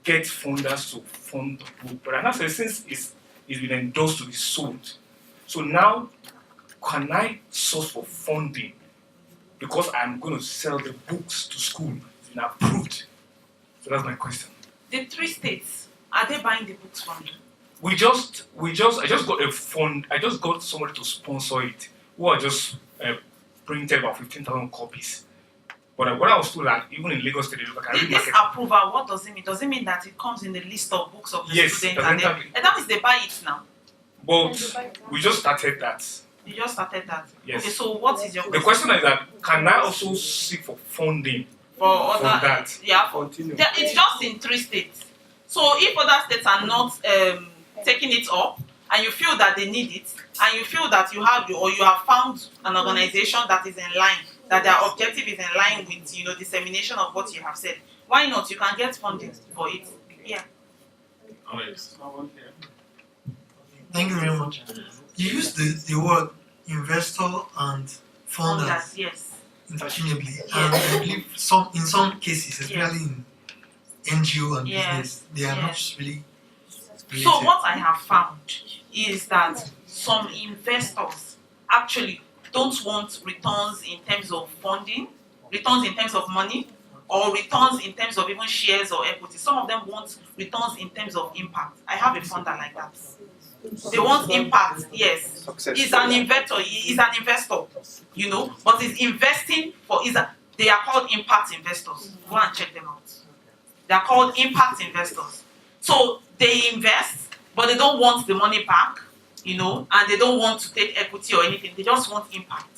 get funders to fund the book? But I said, since it's been endorsed to be sold, so now can I source for funding because I'm going to sell the books to school? It's been approved. So that's my question. The 3 states, are they buying the books from you? I just got a fund. I just got somebody to sponsor it. Who are just printed about 15,000 copies. But what I was told that even in Lagos State, this approval, what does it mean? Does it mean that it comes in the list of books of the students? And that means they buy it now. But we just started that. You just started that. Yes. Okay, so what is your question? The question is that can I also seek for funding for that? Yeah, it's just in 3 states. So if other states are not taking it up, and you feel that they need it, and you feel that you have found an organization that is in line, that their objective is in line with dissemination of what you have said, why not? You can get funding for it. Yeah. Thank you very much. You use the word investor and funders yes. interchangeably, and I believe in some cases, especially in NGO and business, they are not really related. So what I have found is that some investors actually don't want returns in terms of funding, returns in terms of money, or returns in terms of even shares or equity. Some of them want returns in terms of impact. I have a funder like that. They want impact, yes. He's an investor, but he's investing they are called impact investors. Go and check them out. They are called impact investors. So they invest, but they don't want the money back, and they don't want to take equity or anything. They just want impact.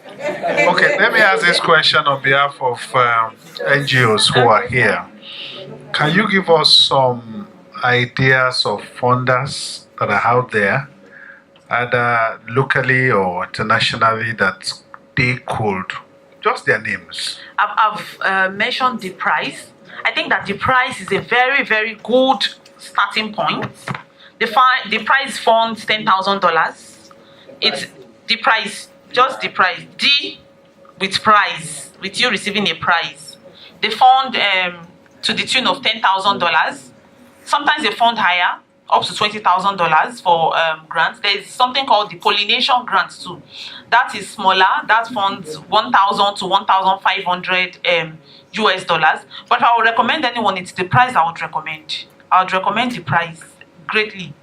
Okay, let me ask this question on behalf of NGOs who are here. Can you give us some ideas of funders that are out there, either locally or internationally, that they could, just their names? I've mentioned the price. I think that the price is a very, very good starting point. The price funds $10,000. It's the price, just the price. D with prize, with you receiving a prize. They fund to the tune of $10,000. Sometimes they fund higher, up to $20,000 for grants. There's something called the pollination grants too. That is smaller. That funds $1,000 to $1,500 US dollars. But if I would recommend anyone, it's the price I would recommend. I would recommend the price greatly,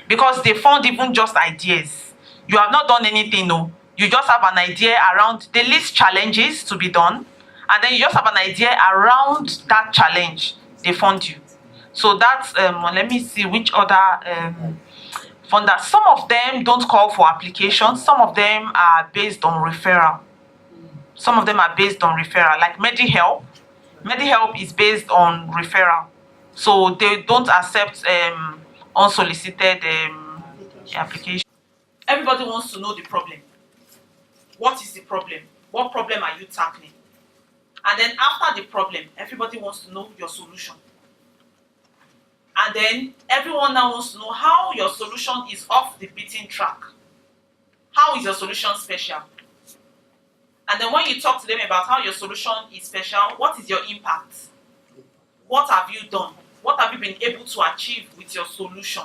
because they fund even just ideas. You have not done anything, no. You just have an idea around, they list challenges to be done, and then you just have an idea around that challenge. They fund you. So that's let me see which other funders. Some of them don't call for applications. Some of them are based on referral. Like MediHelp. MediHelp is based on referral. So they don't accept unsolicited application. Everybody wants to know the problem. What is the problem? What problem are you tackling? And then after the problem, everybody wants to know your solution. And then everyone now wants to know how your solution is off the beaten track. How is your solution special? And then when you talk to them about how your solution is special, what is your impact? What have you done? What have you been able to achieve with your solution?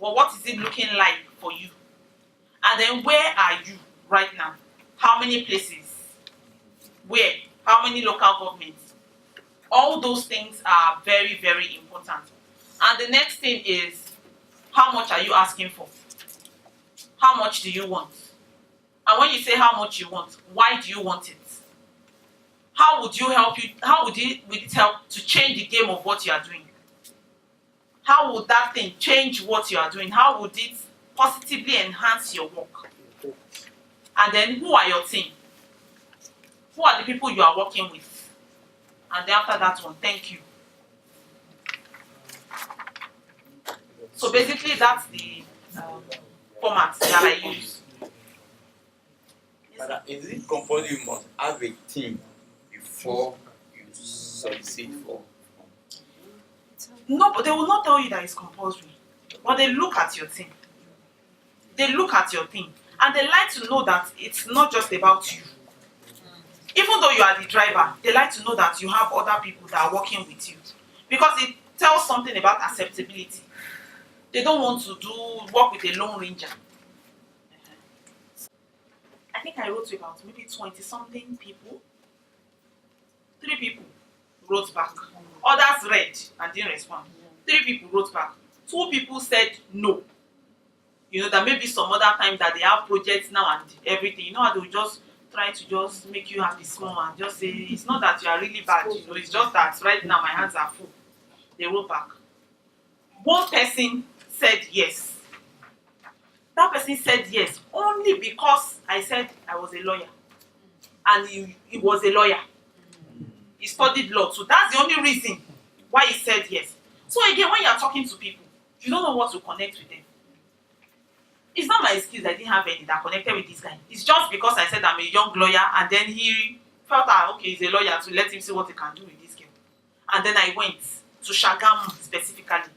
Well, what is it looking like for you? And then where are you right now? How many places? Where? How many local governments? All those things are very, very important. And the next thing is, how much are you asking for? How much do you want? And when you say how much you want, why do you want it? How would it help to change the game of what you are doing? How would that thing change what you are doing? How would it positively enhance your work? And then who are your team? Who are the people you are working with? And then after that one, thank you. So basically, that's the format that I use. But is it compulsory you must have a team before you solicit for? No, but they will not tell you that it's compulsory. But they look at your team. They look at your team. And they like to know that it's not just about you. Even though you are the driver, they like to know that you have other people that are working with you. Because it tells something about acceptability. They don't want to work with a lone ranger. I think I wrote to about maybe 20-something people. 3 people wrote back. Others read and didn't respond. 3 people wrote back. 2 people said no. You know, that maybe some other time that they have projects now and everything. You know how they will just try to just make you happy small and just say, it's not that you are really bad, you know, it's just that right now my hands are full. They wrote back. 1 person said yes. That person said yes only because I said I was a lawyer. And he was a lawyer. He studied law, so that's the only reason why he said yes. So again, when you are talking to people, you don't know what to connect with them. It's not my excuse I didn't have any that connected with this guy. It's just because I said I'm a young lawyer and then he felt that, okay, he's a lawyer, to let him see what he can do with this girl. And then I went to Shagamu specifically.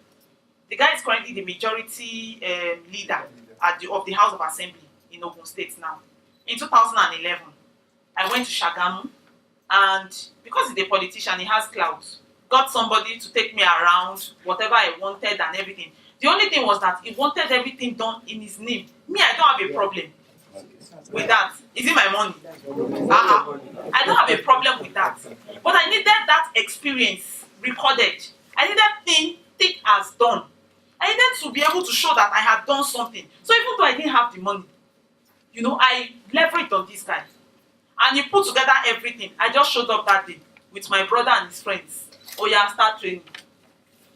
The guy is currently the majority leader of the House of Assembly in Ogun State now. In 2011, I went to Shagamu and because he's a politician, he has clout. Got somebody to take me around, whatever I wanted and everything. The only thing was that he wanted everything done in his name. Me, I don't have a problem with that. Is it my money? I don't have a problem with that. But I needed that experience recorded. I needed thing as done. I needed to be able to show that I had done something. So even though I didn't have the money, you know, I leveraged on this guy. And he put together everything. I just showed up that day with my brother and his friends. Oh yeah, start training.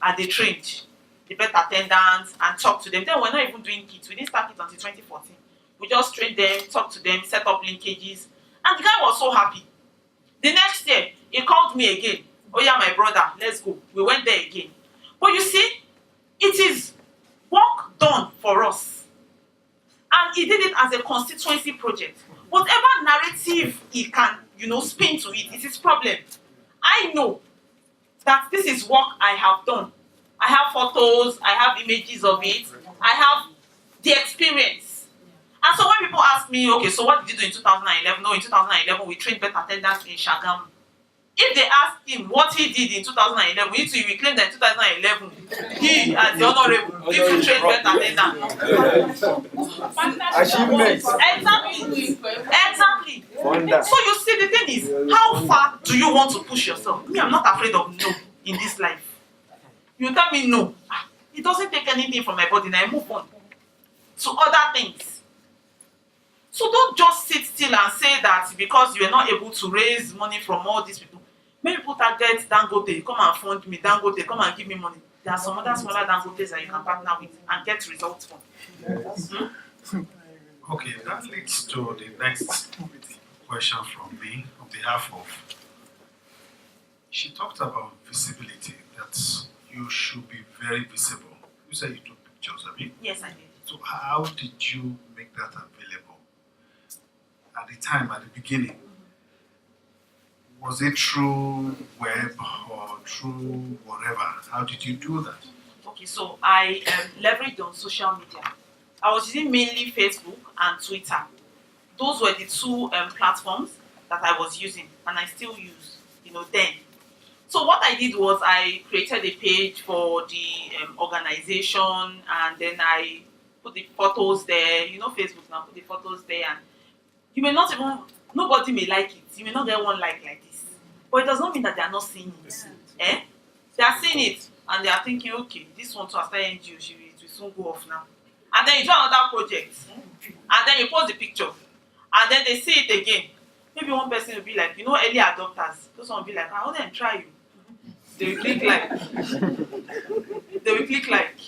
And they trained. They met attendants and talked to them. Then we're not even doing kits. We didn't start it until 2014. We just trained them, talked to them, set up linkages. And the guy was so happy. The next year, he called me again. Oh yeah, my brother, let's go. We went there again. But you see, it is work done for us. And he did it as a constituency project. Whatever narrative he can, you know, spin to it, it's his problem. I know that this is work I have done. I have photos, I have images of it, I have the experience. And so when people ask me, okay, so what did you do in 2011? No, in 2011 we trained birth attendants in Shagamu. If they ask him what he did in 2011, we need to reclaim that in 2011, he as the honorable used to train birth attendants. Exactly. So you see, the thing is, how far do you want to push yourself? Me, I'm not afraid of no in this life. You tell me no, it doesn't take anything from my body, and I move on to other things. So don't just sit still and say that because you are not able to raise money from all these people. Many people target Dangote, come and fund me, Dangote, come and give me money. There are some other smaller Dangotes that you can partner with and get results from. Okay, that leads to the next question from me on behalf of. She talked about visibility, that you should be very visible. You said you took pictures of it. Yes, I did. So how did you make that available? At the time, at the beginning, was it through web or through whatever? How did you do that? Okay, so I leveraged on social media. I was using mainly Facebook and Twitter. Those were the 2 platforms that I was using and I still use, you know, then. So what I did was I created a page for the organization and then I put the photos there. You know, Facebook now, put the photos there, and you may not even, nobody may like it. You may not get one like this. But it does not mean that they are not seeing it. Eh? They are seeing it and they are thinking, okay, this one to after NGO, it will soon go off now. And then you do another project. And then you post the picture. And then they see it again. Maybe one person will be like, you know, early adopters. Those one will be like, I want them to try you. They will click like. They will click like.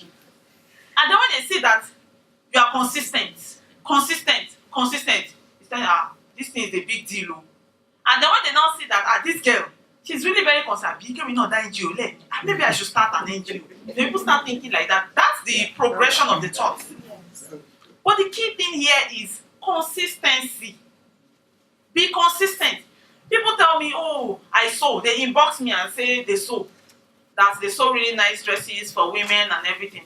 And then when they see that you are consistent, it's like, this thing is a big deal. And then when they now see that, this girl, she's really very concerned. Maybe I should start an NGO. People start thinking like that. That That's the progression of the thought. But the key thing here is consistency. Be consistent. People tell me, oh, I sew. They inbox me and say they sew. That they sew really nice dresses for women and everything.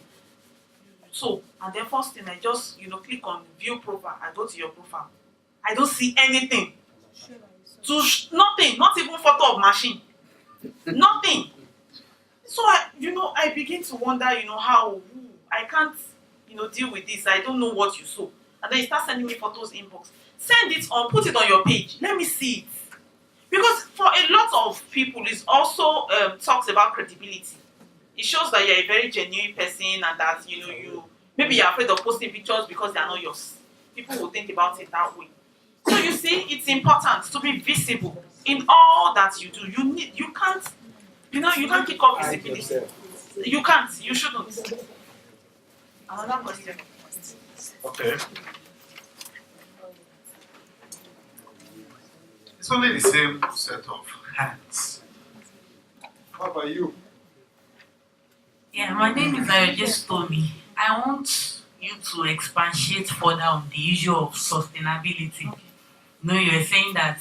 So, and then first thing I just, click on view profile. I go to your profile. I don't see anything. Nothing, not even photo of machine. Nothing. So I begin to wonder, how I can't, deal with this. I don't know what you saw. And then you start sending me photos inbox. Send it on, put it on your page. Let me see it. Because for a lot of people, it also talks about credibility. It shows that you're a very genuine person and that you maybe you're afraid of posting pictures because they are not yours. People will think about it that way. So you see, it's important to be visible in all that you do. You can't kick off visibility. You can't. You shouldn't. Another question. Okay. It's only the same set of hands. How about you? Yeah, my name is Adepeju. I want you to expatiate further on the issue of sustainability. You're saying that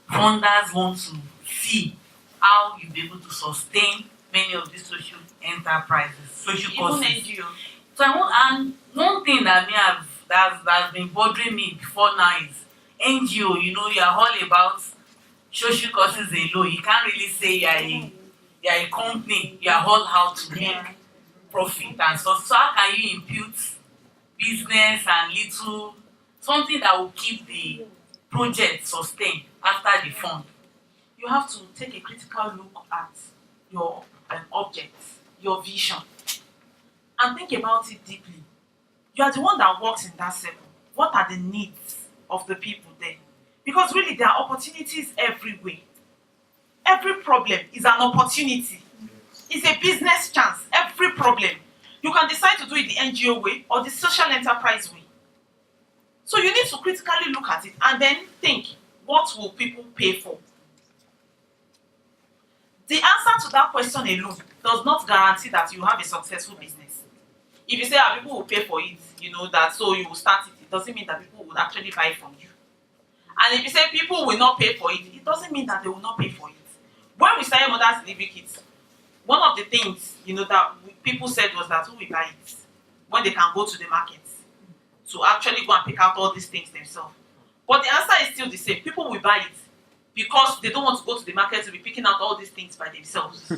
funders want to see how you'll be able to sustain many of these social enterprises, social causes. NGOs. So and one thing that that's been bothering me before now is NGO. You're all about social causes alone. You can't really say you're a company. You're all out to make profit and stuff. So how can you impute business and little something that will keep the project sustained after the fund? You have to take a critical look at your objects, your vision, and think about it deeply. You are the one that works in that circle. What are the needs of the people there? Because really there are opportunities everywhere. Every problem is an opportunity. It's a business chance. Every problem. You can decide to do it the NGO way or the social enterprise way. So you need to critically look at it and then think, what will people pay for? The answer to that question alone does not guarantee that you have a successful business. If you say people will pay for it, that so you will start it doesn't mean that people will actually buy from you. And if you say people will not pay for it, it doesn't mean that they will not pay for it. When we started Mothers Delivery Kits, one of the things that people said was that who will buy it when they can go to the market to actually go and pick out all these things themselves. But the answer is still the same. People will buy it because they don't want to go to the market to be picking out all these things by themselves.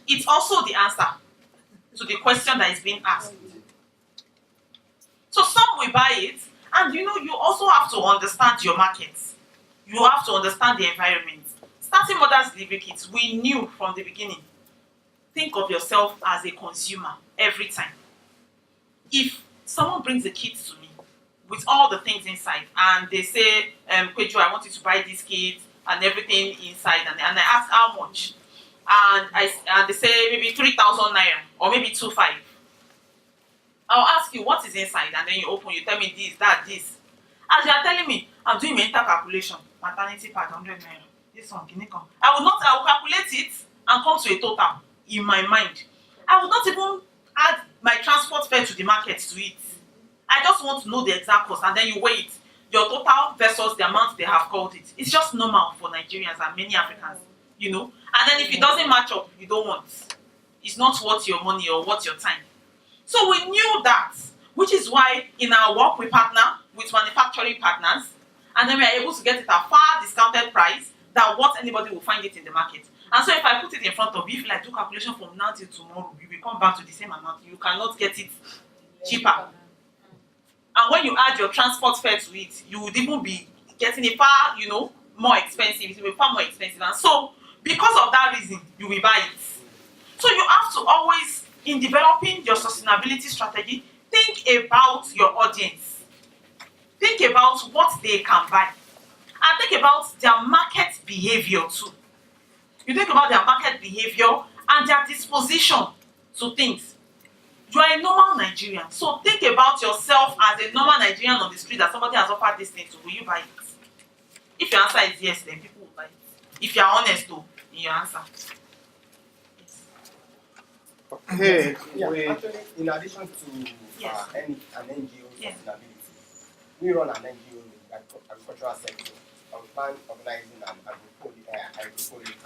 It's also the answer to the question that is being asked. So some will buy it, and you also have to understand your market. You have to understand the environment. Starting Mothers Delivery Kits, we knew from the beginning, think of yourself as a consumer every time. If someone brings a kit to me with all the things inside and they say, Kweju, I want you to buy this kit and everything inside, and I ask how much, and they say maybe 3,000 naira or maybe 2,500. I'll ask you what is inside, and then you open, you tell me this, that, this. As you are telling me, I'm doing mental calculation, maternity pad 100 naira. This one, I will calculate it and come to a total in my mind. I will not even add my transport fare to the market to it. I just want to know the exact cost, and then you weigh it, your total versus the amount they have called it. It's just normal for Nigerians and many Africans, And then if it doesn't match up, you don't want. It's not worth your money or worth your time. So we knew that, which is why in our work we partner with manufacturing partners, and then we are able to get it at a far discounted price than what anybody will find it in the market. And so if I put it in front of you, if I do calculation from now till tomorrow, you will come back to the same amount. You cannot get it cheaper. And when you add your transport fare to it, you would even be getting it far, more expensive. It will be far more expensive. And so, because of that reason, you will buy it. So you have to always, in developing your sustainability strategy, think about your audience. Think about what they can buy. And think about their market behavior too. You think about their market behavior and their disposition to things. You are a normal Nigerian, so think about yourself as a normal Nigerian on the street that somebody has offered this thing to. Will you buy it? If your answer is yes, then people will buy it. If you are honest though in your answer. Yes. Okay. Actually, in addition to Yes. an NGO Yes. sustainability, we run an NGO in the agricultural sector. We plan organizing an agropolic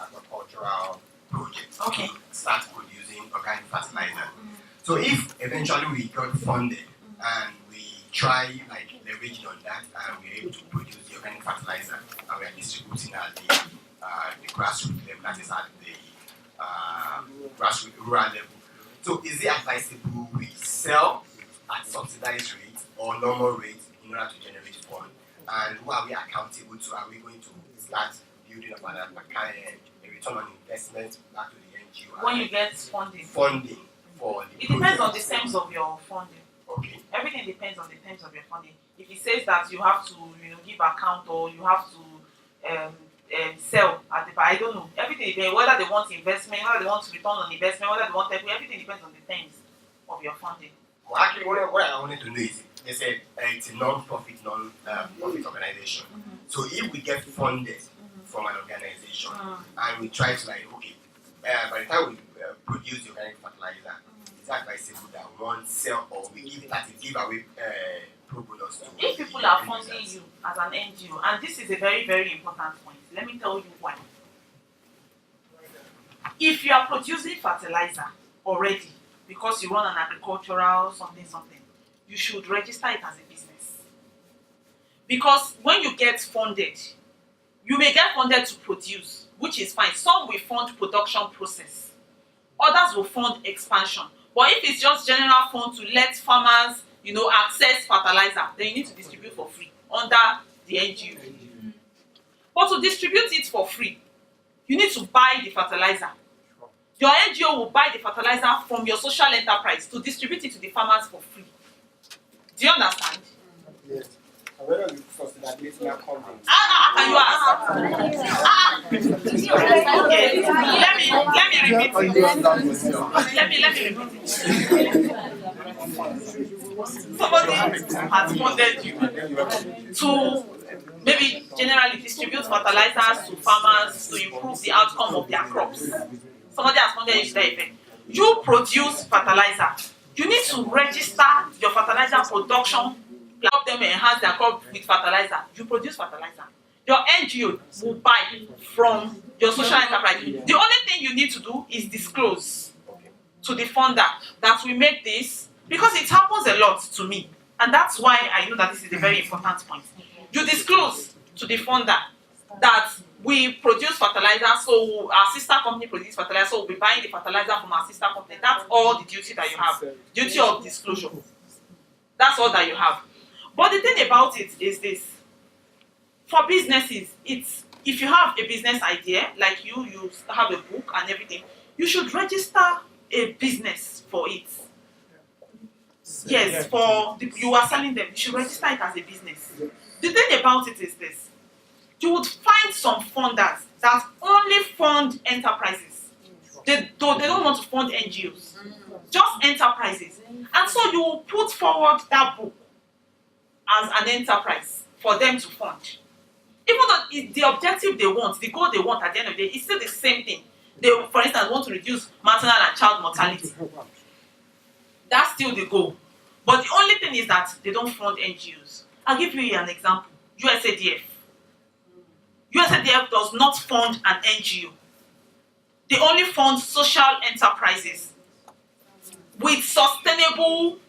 agricultural project Okay. to start producing organic fertilizer. So if eventually we got funded and we try like leveraging on that and we're able to produce the organic fertilizer and we are distributing at the grassroots level, that is at the grassroots rural level. So is it advisable we sell at subsidized rates or normal rates in order to generate funds? And who are we accountable to? Are we going to start building up a return on investment back to the NGO? When you get funding. Funding for the It depends on the project. terms of your funding. Okay. Everything depends on the terms of your funding. If it says that you have to, give account or you have to sell at the, I don't know. Everything depends whether they want investment, whether they want return on investment, whether they want equity. Everything depends on the terms of your funding. Well, actually, what I wanted to know is they said it's a non-profit, non-profit organization. So if we get funded from an organization and we try to like, okay, by the time we produce the organic fertilizer, is that advisable that one sell or we give it as a giveaway pro bonus to If people are funding you as an NGO, and this is a very, very important point, let me tell you why. If you are producing fertilizer already, because you run an agricultural something, you should register it as a business. Because when you get funded, you may get funded to produce, which is fine. Some will fund production process. Others will fund expansion. But if it's just general fund to let farmers, access fertilizer, then you need to distribute for free under the NGO. But to distribute it for free, you need to buy the fertilizer. Your NGO will buy the fertilizer from your social enterprise to distribute it to the farmers for free. Do you understand? Yes. And whether the sustainability now comes in. Can you ask? Okay. Let me repeat it. Let me repeat it. Somebody has funded you to maybe generally distribute fertilizers to farmers to improve the outcome of their crops. Somebody has funded you to that effect. You produce fertilizer. You need to register your fertilizer production, help them enhance their crop with fertilizer. You produce fertilizer. Your NGO will buy from your social enterprise. The only thing you need to do is disclose to the funder that we make this, because it happens a lot to me. And that's why I know that this is a very important point. You disclose to the funder that we produce fertilizer, so our sister company produces fertilizer, so we'll be buying the fertilizer from our sister company. That's all the duty that you have. Duty of disclosure. That's all that you have. But the thing about it is this. For businesses, it's if you have a business idea, like you have a book and everything, you should register a business for it. Yes, you are selling them, you should register it as a business. The thing about it is this. You would find some funders that only fund enterprises. They don't want to fund NGOs, just enterprises. And so you will put forward that book as an enterprise for them to fund. Even though the objective they want, the goal they want at the end of the day, is still the same thing. They, for instance, want to reduce maternal and child mortality. That's still the goal. But the only thing is that they don't fund NGOs. I'll give you an example. USADF. USADF does not fund an NGO. They only fund social enterprises with sustainable,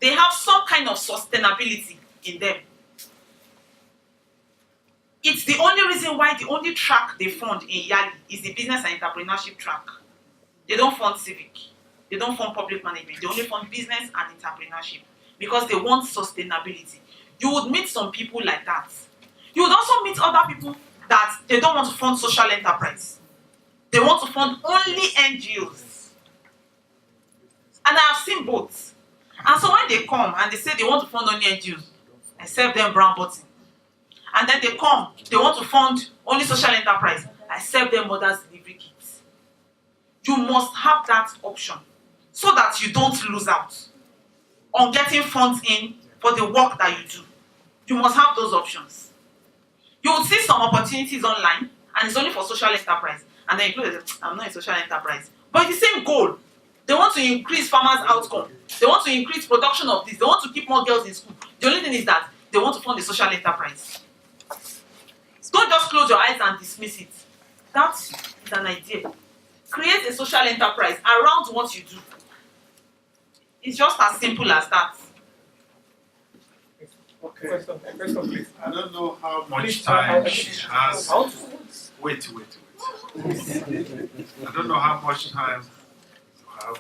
they have some kind of sustainability in them. It's the only reason why the only track they fund in Yali is the business and entrepreneurship track. They don't fund civic. They don't fund public management. They only fund business and entrepreneurship because they want sustainability. You would meet some people like that. You would also meet other people that they don't want to fund social enterprise. They want to fund only NGOs. And I have seen both. And so when they come and they say they want to fund only NGOs, I serve them brown button. And then they come, they want to fund only social enterprise, I serve them mothers delivery kits. You must have that option so that you don't lose out on getting funds in for the work that you do. You must have those options. You will see some opportunities online and it's only for social enterprise. And then you go, I'm not a social enterprise. But it's the same goal. They want to increase farmers' outcome. They want to increase production of this. They want to keep more girls in school. The only thing is that they want to fund a social enterprise. Don't just close your eyes and dismiss it. That is an idea. Create a social enterprise around what you do. It's just as simple as that. Okay. Question, please. I don't know how much time she has. Wait. I don't know how much time you have.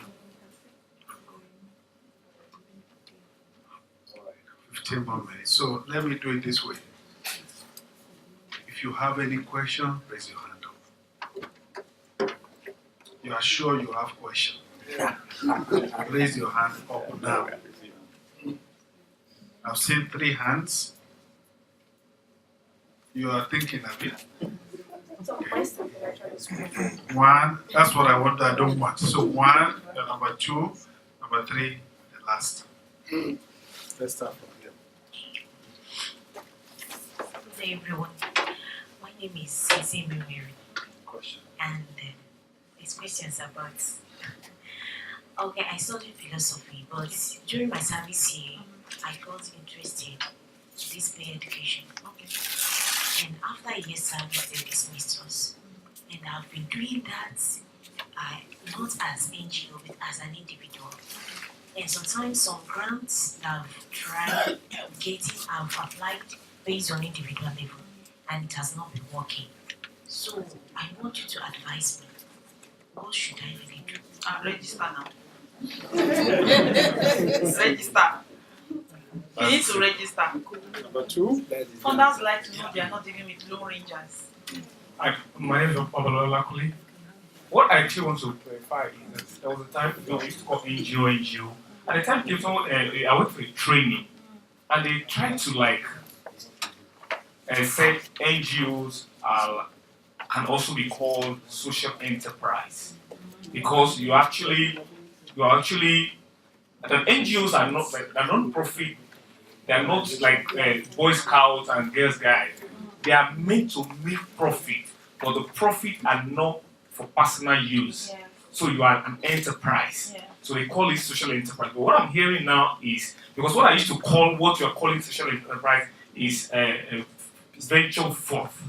15 more minutes. So let me do it this way. If you have any question, raise your hand up. You are sure you have question? Raise your hand up now. I've seen 3 hands. You are thinking of it. One, that's what I want, I don't want. So 1, then number 2, number 3, the last. Let's start from here. Good day, everyone. My name is Cece Mary. And these questions about. Okay, I studied philosophy, but during my service here, I got interested in this peer education. Okay. And after a year's service, they dismissed us. And I've been doing that not as NGO, but as an individual. And sometimes some grants I've tried getting, I've applied based on individual level, and it has not been working. So I want you to advise me. What should I really do? Register now. Register. You need to register. Number 2. Funders like to know they are not dealing with low rangers. Hi, my name is Babalola Kuli. What I actually want to clarify is that there was a time we used to call NGO. At the time, I went for a training, and they tried to say NGOs can also be called social enterprise, because the NGOs are not they're non-profit. They are not like Boy Scouts and Girls Guides. They are meant to make profit, but the profit are not for personal use. Yeah. So you are an enterprise. Yeah. So they call it social enterprise. But what I'm hearing now is, because what I used to call what you are calling social enterprise is venture forth,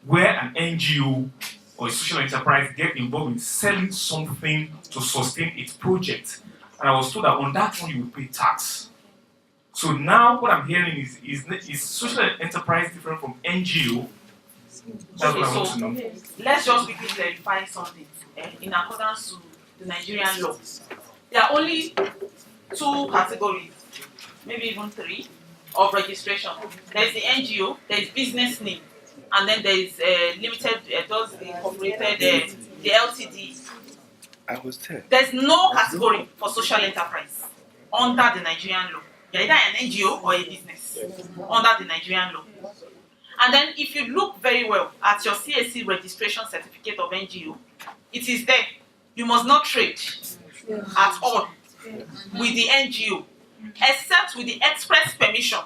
where an NGO or a social enterprise get involved in selling something to sustain its project. And I was told that on that one you will pay tax. So now what I'm hearing is social enterprise different from NGO? That's what I want to know. Let's just quickly clarify something. In accordance to the Nigerian law, there are only 2 categories, maybe even 3, of registration. There is the NGO, there is business name, and then there is limited, those incorporated, the LTD. I was there. There's no category for social enterprise under the Nigerian law. You're either an NGO or a business under the Nigerian law. And then if you look very well at your CAC registration certificate of NGO, it is there. You must not trade at all with the NGO, except with the express permission,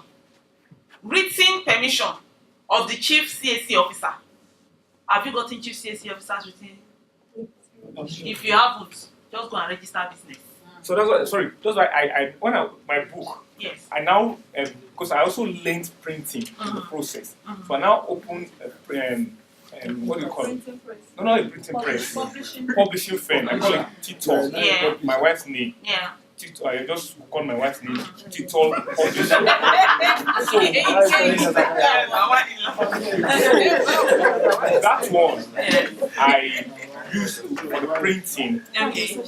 written permission of the chief CAC officer. Have you gotten chief CAC officers written? If you haven't, just go and register business. So that's why my book. Yes. I now, because I also learned printing in the process. So I now opened what do you call it? No, not a printing press. Publishing firm. I call it Titol. Yeah. My wife's name. Yeah. Titol. I just call my wife's name Titol Publishing. That one I used for the printing. Okay.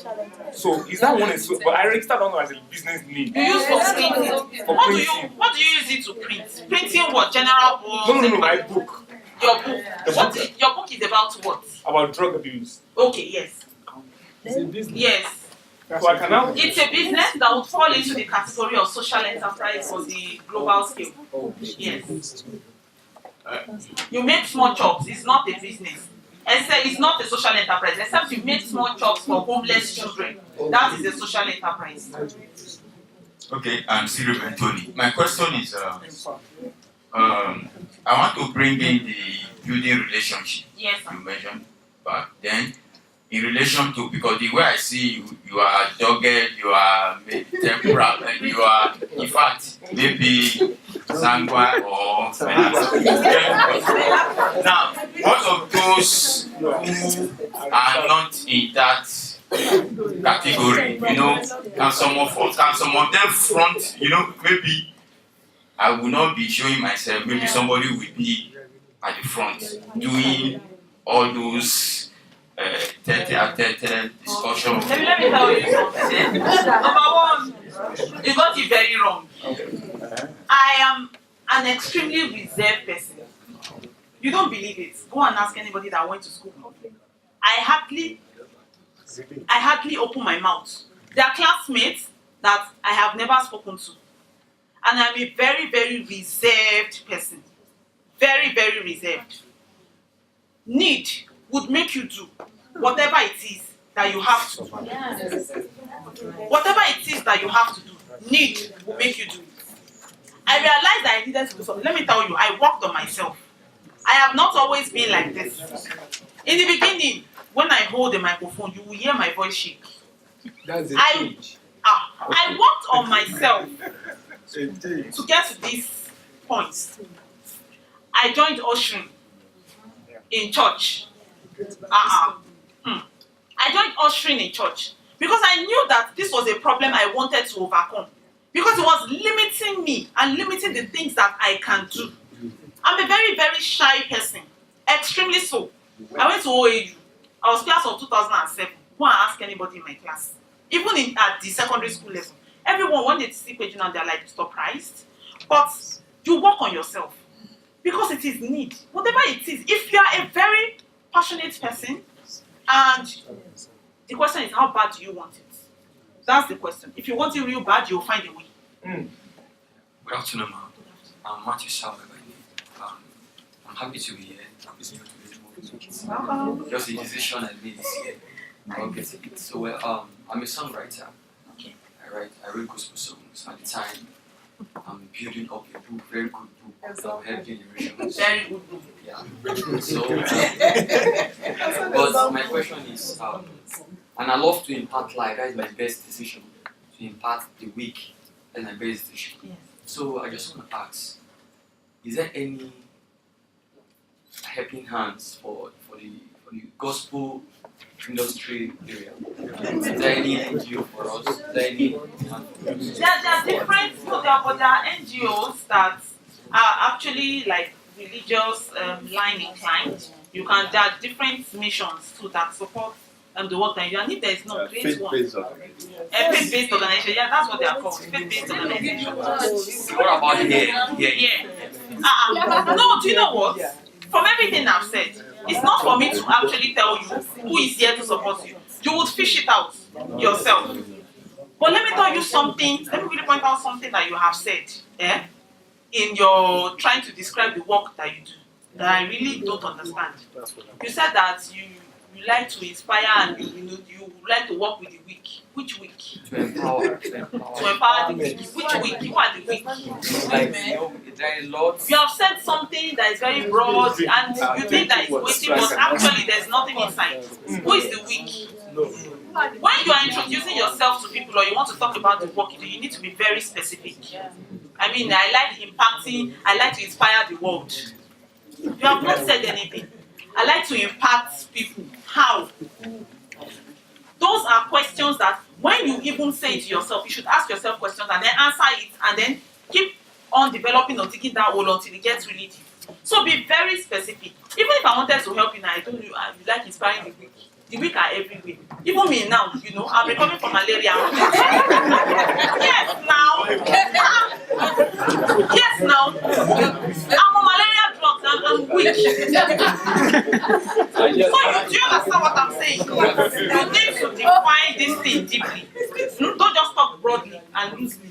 So is that one? But I registered on as a business name. You use for printing. For What printing. do you use it to print? Printing what? General books? No, my book. Your book. Your book is about what? About drug abuse. Okay, yes. It's a business. Yes. So I can now. It's a business that would fall into the category of social enterprise on the global scale. Yes. You make small chops, it's not a business. It's not a social enterprise, except you make small chops for homeless children. That is a social enterprise. Okay, I'm Cyril Anthony. My question is, I want to bring in the building relationship Yes, you mentioned, but then in relation to, because the way I see you, you are dogged, you are temperate, and you are, in fact, maybe sanguine or now, what of those who are not in that category? You know, can some of them front? You know, maybe I will not be showing myself. Maybe somebody will be at the front doing all those discussion. Let me tell you something. Number one, you got it very wrong. I am an extremely reserved person. You don't believe it. Go and ask anybody that went to school. I hardly open my mouth. There are classmates that I have never spoken to. And I'm a very, very reserved person. Very, very reserved. Need would make you do whatever it is that you have to do. Whatever it is that you have to do, need will make you do it. I realized that I needed to do something. Let me tell you, I worked on myself. I have not always been like this. In the beginning, when I hold the microphone, you will hear my voice shake. I worked on myself to get to this point. I joined ushering in church. I joined ushering in church because I knew that this was a problem I wanted to overcome. Because it was limiting me and limiting the things that I can do. I'm a very, very shy person. Extremely so. I went to OAU. I was class of 2007. Go and ask anybody in my class. Even at the secondary school level. Everyone, when they see page now, they're like surprised. But you work on yourself. Because it is need. Whatever it is. If you are a very passionate person, and the question is, how bad do you want it? That's the question. If you want it real bad, you'll find a way. Good afternoon, ma'am. I'm Matthew Salve by name. I'm happy to be here. Happy to be here. Just a decision I made this year. I'll get it. So, I'm a songwriter. Okay. I write gospel songs. At the time, I'm building up a book, very good book, of helping generations. Very good book. Yeah. So, but my question is, and I love to impart life. That is my best decision. To impart the weak. That's my best decision. Yes. So I just want to ask: is there any helping hands for the gospel industry area? Is there any NGO for us? Is there any? There are different, but there are NGOs that are actually like religious line inclined. There are different missions too that support the work that you do. And if there is no, create one. Faith-based organization. A faith-based organization, yeah, that's what they are called. Faith-based organization. What about here? No, do you know what? From everything I've said, it's not for me to actually tell you who is here to support you. You would fish it out yourself. But let me tell you something, let me really point out something that you have said in your trying to describe the work that you do, that I really don't understand. You said that you like to inspire and you like to work with the weak. Which weak? To empower. To empower the weak. Which weak? Who are the weak? Like, there are lots. You have said something that is very broad and you think that it's waiting, but actually there's nothing inside. Who is the weak? When you are introducing yourself to people or you want to talk about the work you do, you need to be very specific. I mean, I like impacting, I like to inspire the world. You have not said anything. I like to impact people. How? Those are questions that when you even say it to yourself, you should ask yourself questions and then answer it and then keep on developing or taking that hole until it gets really deep. So be very specific. Even if I wanted to help you now, I told you you like inspiring the weak. The weak are everywhere. Even me now, I'm recovering from malaria. Yes, now. Yes, now. I'm on malaria drugs and I'm weak. So do you understand what I'm saying? You need to define this thing deeply. Don't just talk broadly and loosely.